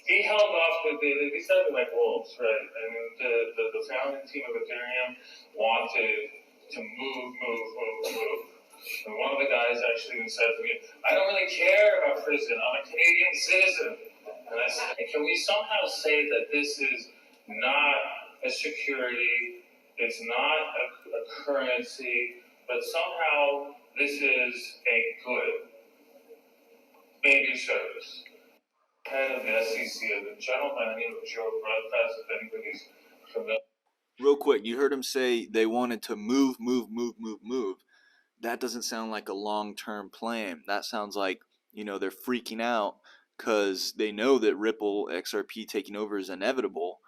He held off with these guys are like wolves, right? I mean, the founding team of Ethereum wanted to move. And one of the guys actually even said to me, I don't really care about prison. I'm a Canadian citizen. And I said, can we somehow say that this is not a security, it's not a currency, but somehow this is a good, maybe service. Head of the SEC, the gentleman by the name of Joe Breadfast, if anybody's familiar. Real quick, you heard him say they wanted to move. That doesn't sound like a long-term plan. That sounds like, you know, they're freaking out because they know that Ripple XRP taking over is inevitable.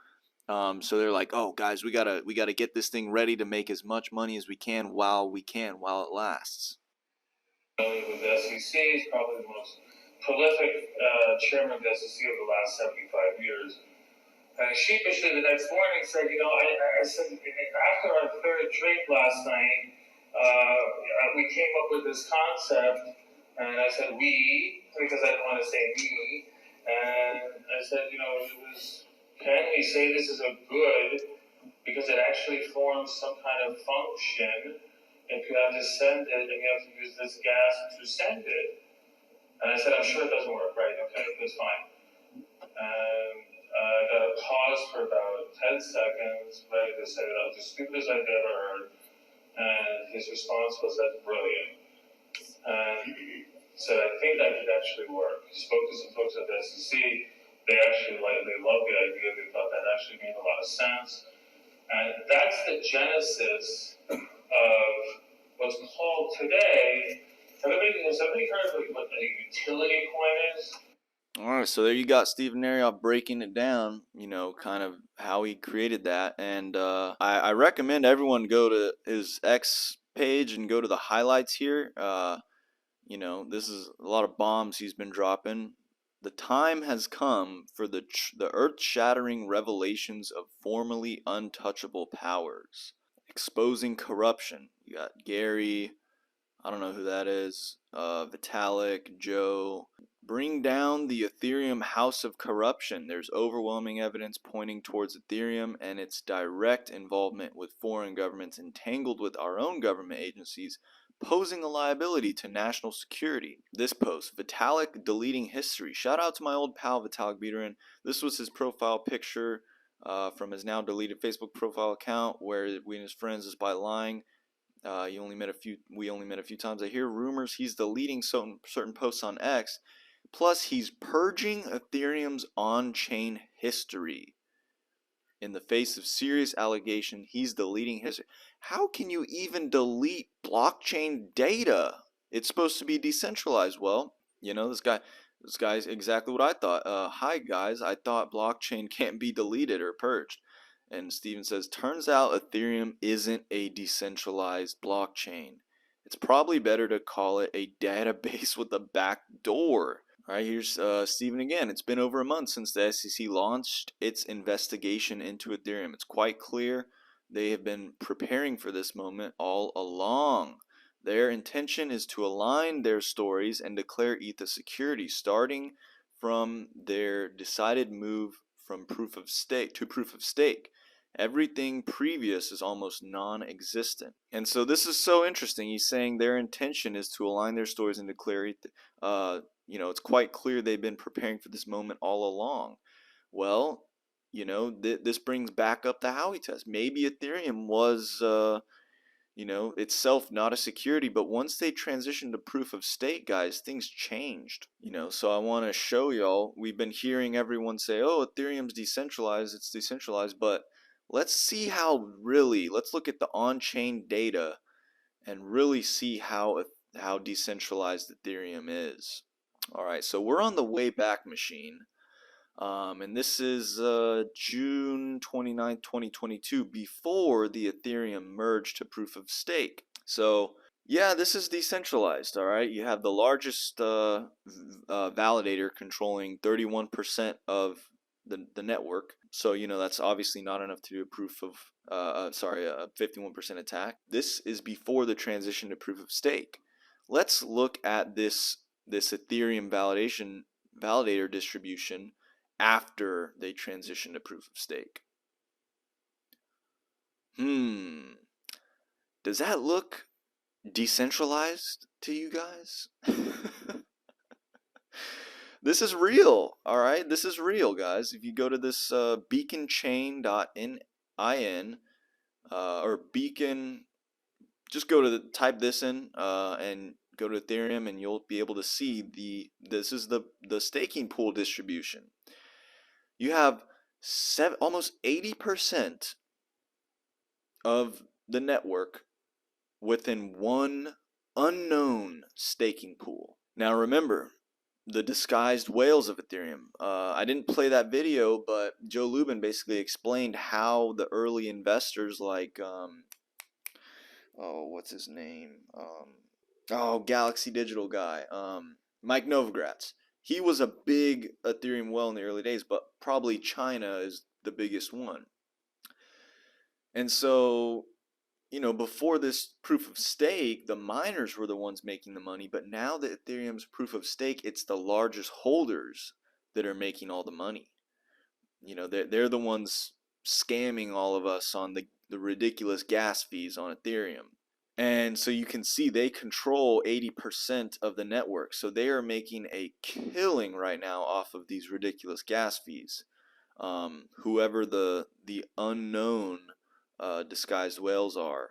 So they're like, oh guys, we gotta get this thing ready to make as much money as we can while it lasts. With the SEC, he's probably the most prolific chairman of the SEC over the last 75 years. And sheepishly the next morning said, you know, I said, after our third drink last night, we came up with this concept, and I said we, because I didn't want to say me, and I said, you know, can we say this is a good, because it actually forms some kind of function if you have to send it and you have to use this gas to send it. And I said, I'm sure it doesn't work, right? Okay, that's fine. And I got a pause for about 10 seconds, ready to say that was the stupidest I've ever heard. And his response was, that's brilliant. And said, I think that could actually work. He spoke to some folks at the SEC. They loved the idea. They thought that actually made a lot of sense. And that's the genesis of what's called today. Has everybody heard of what a utility coin is? All right, so there you got Steven Narioff breaking it down, you know, kind of how he created that. And I recommend everyone go to his X page and go to the highlights here, you know, this is a lot of bombs he's been dropping. The time has come for the earth-shattering revelations of formerly untouchable powers, exposing corruption. You got Gary, I don't know who that is, Vitalik, Joe. Bring down the Ethereum house of corruption. There's overwhelming evidence pointing towards Ethereum and its direct involvement with foreign governments entangled with our own government agencies, posing a liability to national security. This post, Vitalik deleting history. Shout out to my old pal Vitalik Buterin. This was his profile picture from his now deleted Facebook profile account, where we and his friends is by lying. We only met a few times. I hear rumors he's deleting certain posts on X. Plus, he's purging Ethereum's on-chain history. In the face of serious allegation, he's deleting history. How can you even delete blockchain data? It's supposed to be decentralized. Well, you know, this guy's exactly what I thought. Hi guys, I thought blockchain can't be deleted or purged. And Steven says, turns out Ethereum isn't a decentralized blockchain. It's probably better to call it a database with a back door. All right, here's Steven again. It's been over a month since the SEC launched its investigation into Ethereum. It's quite clear they have been preparing for this moment all along. Their intention is to align their stories and declare ETH a security, starting from their decided move from proof of stake to proof of stake. Everything previous is almost non-existent. And so this is so interesting. He's saying their intention is to align their stories and declare ETH. You know, it's quite clear they've been preparing for this moment all along. Well, you know, this brings back up the Howey test. Maybe Ethereum was, you know, itself not a security, but once they transitioned to proof of stake, guys, things changed. You know, so I want to show y'all. We've been hearing everyone say, oh, Ethereum's decentralized, it's decentralized, but let's see how really, let's look at the on-chain data and really see how decentralized Ethereum is. All right, so we're on the Wayback Machine, and this is June 29th, 2022, before the Ethereum merged to proof of stake. So yeah, this is decentralized. All right, you have the largest validator controlling 31% of the network. So you know that's obviously not enough to do a proof of a 51% attack. This is before the transition to proof of stake. Let's look at this Ethereum validator distribution after they transition to proof of stake. Does that look decentralized to you guys? This is real, all right? This is real, guys. If you go to this beaconchain.in or beacon, just go to type this in and go to Ethereum, and you'll be able to see this is the staking pool distribution. You have almost 80% of the network within one unknown staking pool. Now remember, the disguised whales of Ethereum. I didn't play that video, but Joe Lubin basically explained how the early investors like, what's his name? Galaxy Digital guy, Mike Novogratz. He was a big Ethereum whale in the early days, but probably China is the biggest one. And so, you know, before this proof of stake, the miners were the ones making the money, but now that Ethereum's proof of stake, it's the largest holders that are making all the money. You know, they're the ones scamming all of us on the ridiculous gas fees on Ethereum. And so you can see they control 80% of the network. So they are making a killing right now off of these ridiculous gas fees. Whoever the unknown disguised whales are,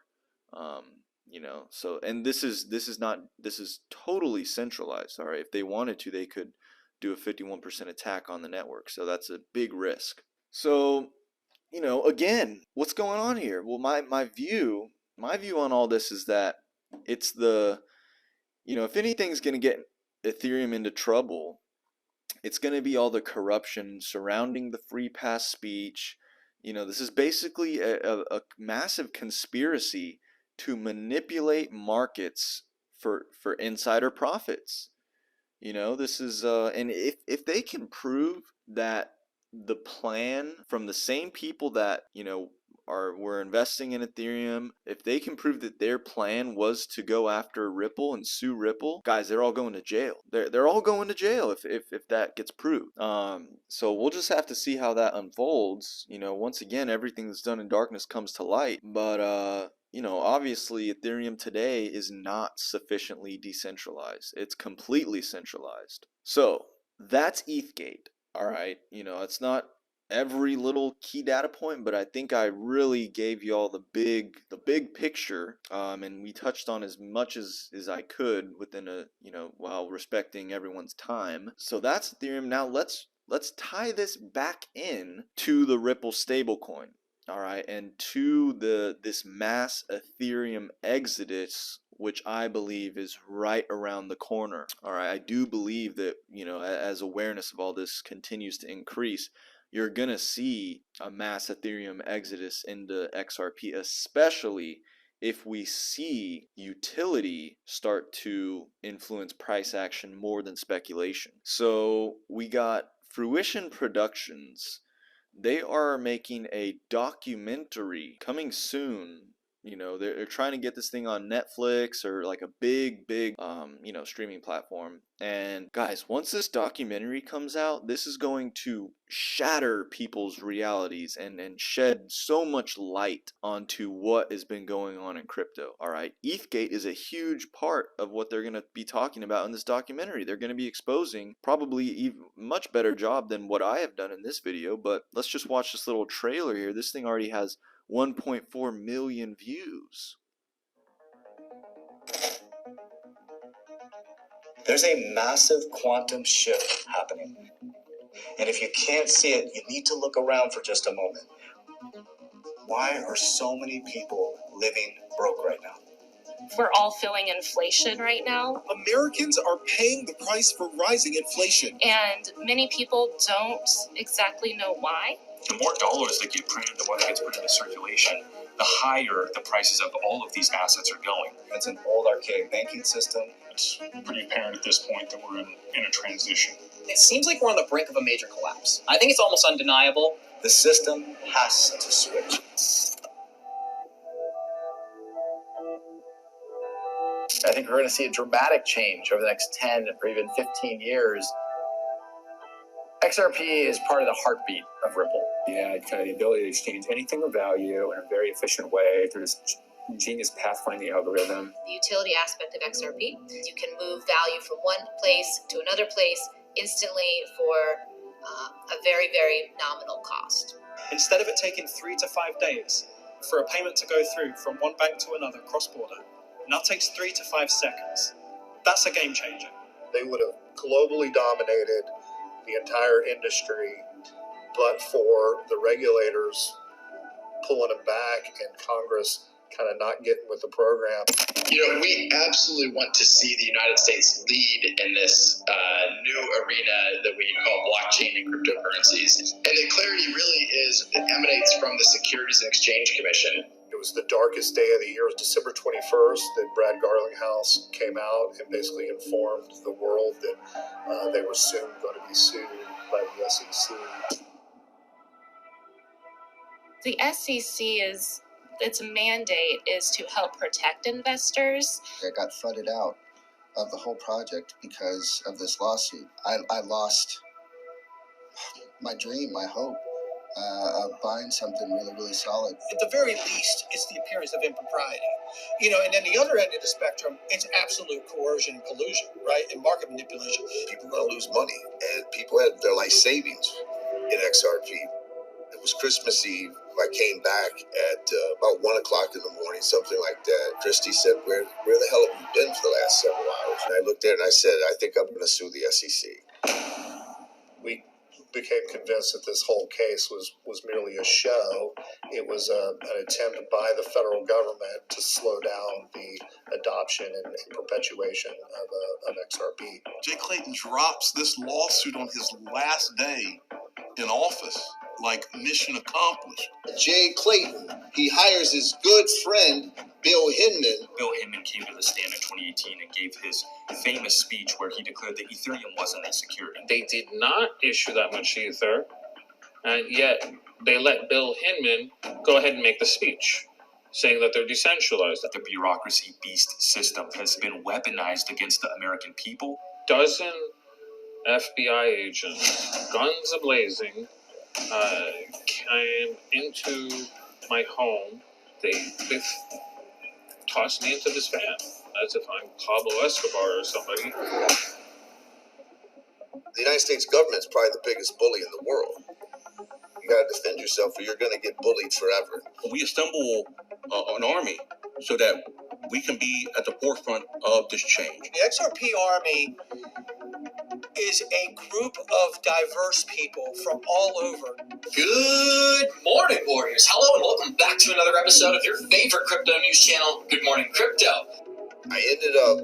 you know. So, and this is totally centralized. All right, if they wanted to, they could do a 51% attack on the network. So that's a big risk. So, you know, again, what's going on here? Well, my view on all this is that it's you know, if anything's going to get Ethereum into trouble, it's going to be all the corruption surrounding the free pass speech. You know, this is basically a massive conspiracy to manipulate markets for insider profits. You know, this is and if they can prove that the plan from the same people that, you know, were investing in Ethereum, if they can prove that their plan was to go after Ripple and sue Ripple, guys, they're all going to jail. They're all going to jail if that gets proved. So we'll just have to see how that unfolds. You know, once again, everything that's done in darkness comes to light. But you know, obviously Ethereum today is not sufficiently decentralized. It's completely centralized. So that's ETHgate. All right. You know, it's not every little key data point, but I think I really gave you all the big picture. And we touched on as much as I could within a, you know, while respecting everyone's time. So that's Ethereum. Now let's tie this back in to the Ripple stablecoin. All right, and to this mass Ethereum exodus, which I believe is right around the corner. All right, I do believe that, you know, as awareness of all this continues to increase, you're gonna see a mass Ethereum exodus into XRP, especially if we see utility start to influence price action more than speculation. So we got Fruition Productions. They are making a documentary coming soon. You know, they're trying to get this thing on Netflix or like a big you know, streaming platform. And guys, once this documentary comes out, this is going to shatter people's realities and shed so much light onto what has been going on in crypto. All right, ETHgate is a huge part of what they're going to be talking about in this documentary. They're going to be exposing probably even much better job than what I have done in this video. But let's just watch this little trailer here. This thing already has 1.4 million views. There's a massive quantum shift happening. And if you can't see it, you need to look around for just a moment. Why are so many people living broke right now? We're all feeling inflation right now. Americans are paying the price for rising inflation. And many people don't exactly know why. The more dollars that get printed, the more that gets put into circulation, the higher the prices of all of these assets are going. It's an old archaic banking system. It's pretty apparent at this point that we're in a transition. It seems like we're on the brink of a major collapse. I think it's almost undeniable. The system has to switch. I think we're going to see a dramatic change over the next 10 or even 15 years. XRP is part of the heartbeat of Ripple. Yeah, kind of the ability to exchange anything of value in a very efficient way through this genius pathfinding algorithm. The utility aspect of XRP, you can move value from one place to another place instantly for a very, very nominal cost. Instead of it taking 3 to 5 days for a payment to go through from one bank to another cross-border, now takes 3 to 5 seconds. That's a game changer. They would have globally dominated the entire industry, but for the regulators pulling them back and Congress kind of not getting with the program. You know, we absolutely want to see the United States lead in this new arena that we call blockchain and cryptocurrencies. And the clarity really emanates from the Securities and Exchange Commission. It was the darkest day of the year. It was December 21st that Brad Garlinghouse came out and basically informed the world that they were soon going to be sued by the SEC. The SEC its mandate is to help protect investors. I got flooded out of the whole project because of this lawsuit. I lost my dream, my hope of buying something really, really solid. At the very least, it's the appearance of impropriety. You know, and then the other end of the spectrum, it's absolute coercion and collusion, right? And market manipulation. People are going to lose money, and people had their life savings in XRP. It was Christmas Eve. I came back at about 1 o'clock in the morning, something like that. Christy said, where the hell have you been for the last several hours? And I looked at it and I said, I think I'm going to sue the SEC. We became convinced that this whole case was merely a show. It was an attempt by the federal government to slow down the adoption and perpetuation of XRP. Jay Clayton drops this lawsuit on his last day in office. like mission accomplished. Jay Clayton, he hires his good friend, Bill Hinman. Bill Hinman came to the stand in 2018 and gave his famous speech where he declared that Ethereum wasn't a security. They did not issue that much Ether, and yet they let Bill Hinman go ahead and make the speech, saying that they're decentralized. The bureaucracy beast system has been weaponized against the American people. Dozen FBI agents, guns a-blazing, came into my home. They tossed me into this van as if I'm Pablo Escobar or somebody. The United States government's probably the biggest bully in the world. You gotta defend yourself or you're gonna get bullied forever. We assemble an army so that we can be at the forefront of this change. The XRP Army is a group of diverse people from all over. Good morning, warriors. Hello and welcome back to another episode of your favorite crypto news channel, Good Morning Crypto. I ended up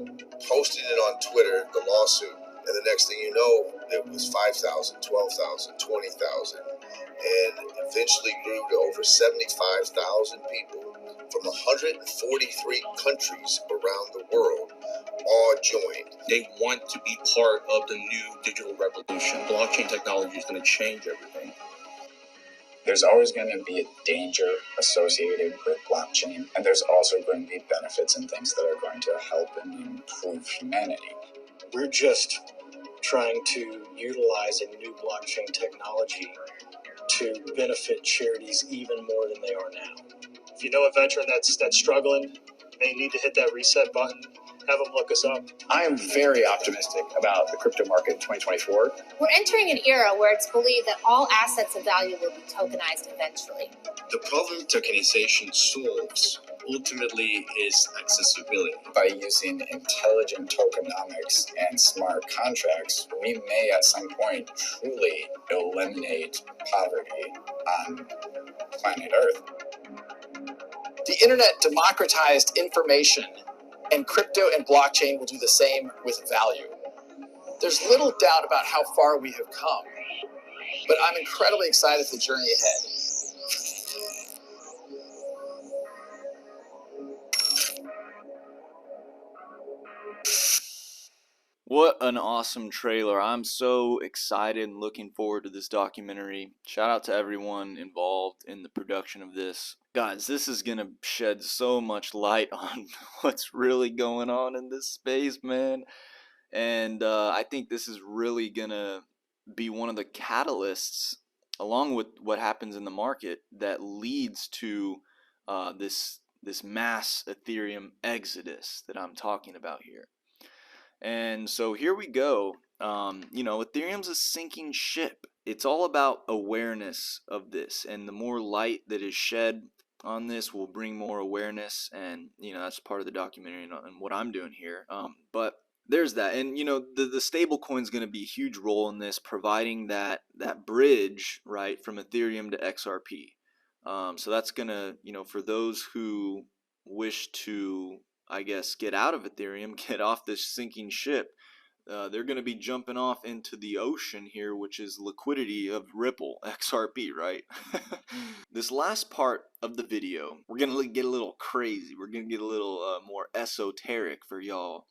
posting it on Twitter, the lawsuit, and the next thing you know, it was 5,000, 12,000, 20,000, and eventually grew to over 75,000 people from 143 countries around the world all joined. They want to be part of the new digital revolution. Blockchain technology is going to change everything. There's always going to be a danger associated with blockchain, and there's also going to be benefits and things that are going to help and improve humanity. We're just trying to utilize a new blockchain technology to benefit charities even more than they are now. If you know a veteran that's struggling, they need to hit that reset button. Have them look us up. I am very optimistic about the crypto market in 2024. We're entering an era where it's believed that all assets of value will be tokenized eventually. The problem tokenization solves ultimately is accessibility. By using intelligent tokenomics and smart contracts, we may at some point truly eliminate poverty on planet Earth. The internet democratized information, and crypto and blockchain will do the same with value. There's little doubt about how far we have come, but I'm incredibly excited for the journey ahead. What an awesome trailer. I'm so excited and looking forward to this documentary. Shout out to everyone involved in the production of this. Guys, this is going to shed so much light on what's really going on in this space, man. And I think this is really going to be one of the catalysts, along with what happens in the market, that leads to this mass Ethereum exodus that I'm talking about here. And so here we go. Ethereum's a sinking ship. It's all about awareness of this, and the more light that is shed on this will bring more awareness, and that's part of the documentary and what I'm doing here. But there's that, and the stable coin is going to be a huge role in this, providing that bridge, right, from Ethereum to XRP. So that's gonna, for those who wish to, I guess, get out of Ethereum, get off this sinking ship, they're going to be jumping off into the ocean here, which is liquidity of Ripple, XRP, right? This last part of the video, we're going to get a little crazy. We're going to get a little more esoteric for y'all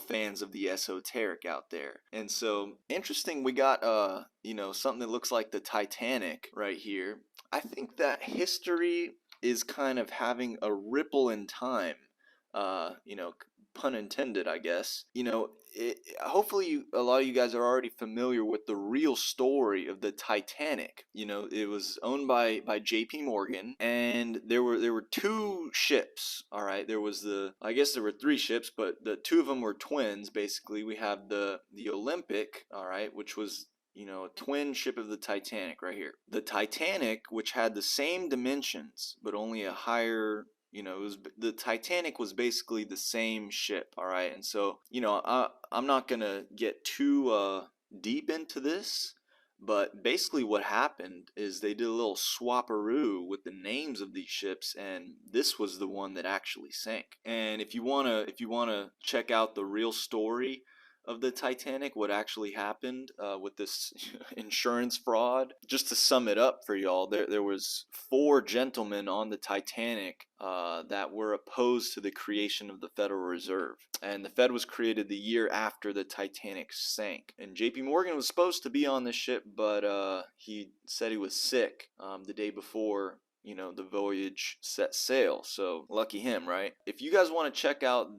fans of the esoteric out there. And so, interesting, we got, something that looks like the Titanic right here. I think that history is kind of having a ripple in time. Pun intended, I guess. Hopefully a lot of you guys are already familiar with the real story of the Titanic. It was owned by JP Morgan, and there were two ships. All right, there were three ships, but the two of them were twins. Basically, we have the Olympic, all right, which was a twin ship of the Titanic right here. The Titanic, which had the same dimensions but only a higher, the Titanic was basically the same ship, all right? And so, I'm not going to get too deep into this, but basically what happened is they did a little swapperoo with the names of these ships, and this was the one that actually sank. And if you want to check out the real story of the Titanic, what actually happened with this insurance fraud. Just to sum it up for y'all, there was 4 gentlemen on the Titanic that were opposed to the creation of the Federal Reserve. And the Fed was created the year after the Titanic sank. And JP Morgan was supposed to be on the ship, but he said he was sick the day before, you know, the voyage set sail. So lucky him, right? If you guys want to check out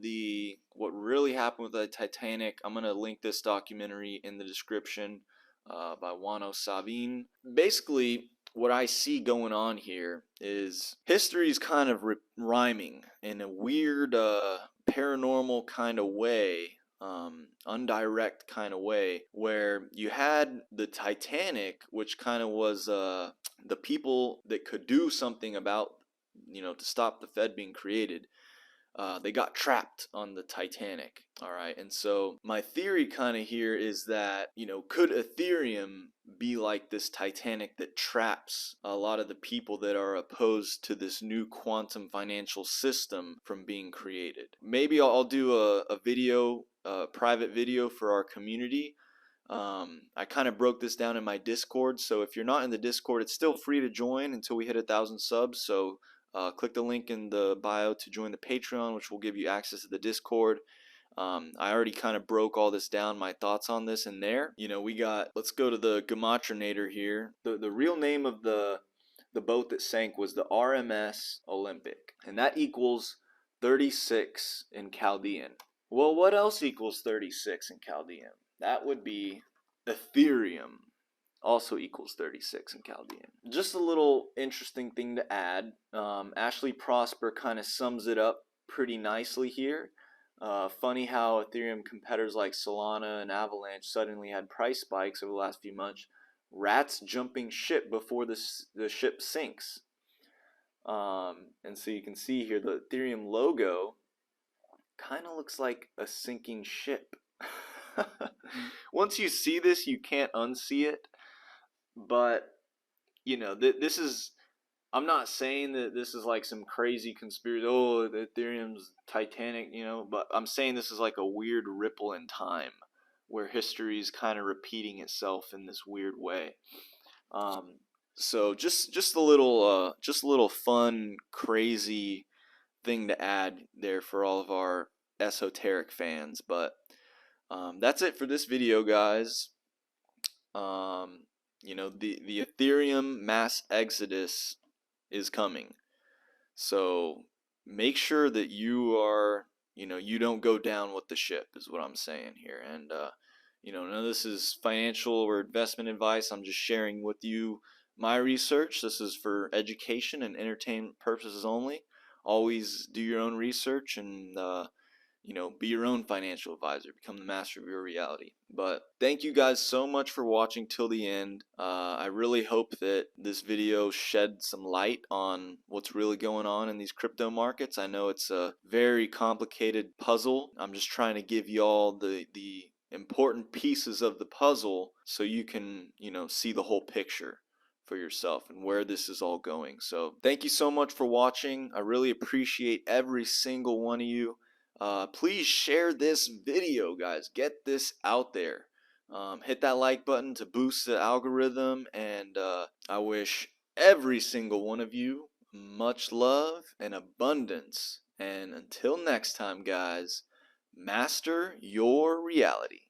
what really happened with the Titanic, I'm going to link this documentary in the description by Juano Savin. Basically, what I see going on here is history is kind of rhyming in a weird paranormal kind of way, undirect kind of way, where you had the Titanic, which kind of was the people that could do something about, you know, to stop the Fed being created. They got trapped on the Titanic. All right. And so my theory kind of here is that, you know, could Ethereum be like this Titanic that traps a lot of the people that are opposed to this new quantum financial system from being created? Maybe I'll do a video, a private video for our community. I kind of broke this down in my Discord. So if you're not in the Discord, it's still free to join until we hit 1,000 subs. So click the link in the bio to join the Patreon, which will give you access to the Discord. I already kind of broke all this down, my thoughts on this in there. You know, let's go to the Gematrinator here. The real name of the boat that sank was the RMS Olympic, and that equals 36 in Chaldean. Well, what else equals 36 in Chaldean? That would be Ethereum. Also equals 36 in Chaldean. Just a little interesting thing to add. Ashley Prosper kind of sums it up pretty nicely here. Funny how Ethereum competitors like Solana and Avalanche suddenly had price spikes over the last few months. Rats jumping ship before the ship sinks. And so you can see here the Ethereum logo kind of looks like a sinking ship. Once you see this, you can't unsee it. But, you know, this is, I'm not saying that this is like some crazy conspiracy, oh, the Ethereum's Titanic, you know, but I'm saying this is like a weird ripple in time where history is kind of repeating itself in this weird way. So just a little fun, crazy thing to add there for all of our esoteric fans. But that's it for this video, guys. You know, the Ethereum mass exodus is coming. So make sure that you are, you know, you don't go down with the ship is what I'm saying here. And, you know, none of this is financial or investment advice. I'm just sharing with you my research. This is for education and entertainment purposes only. Always do your own research and, you know, be your own financial advisor. Become the master of your reality. But thank you guys so much for watching till the end. I really hope that this video shed some light on what's really going on in these crypto markets. I know it's a very complicated puzzle. I'm just trying to give y'all the important pieces of the puzzle so you can, you know, see the whole picture for yourself and where this is all going. So thank you so much for watching. I really appreciate every single one of you. Please share this video, guys. Get this out there. Hit that like button to boost the algorithm, and I wish every single one of you much love and abundance. And until next time, guys, master your reality.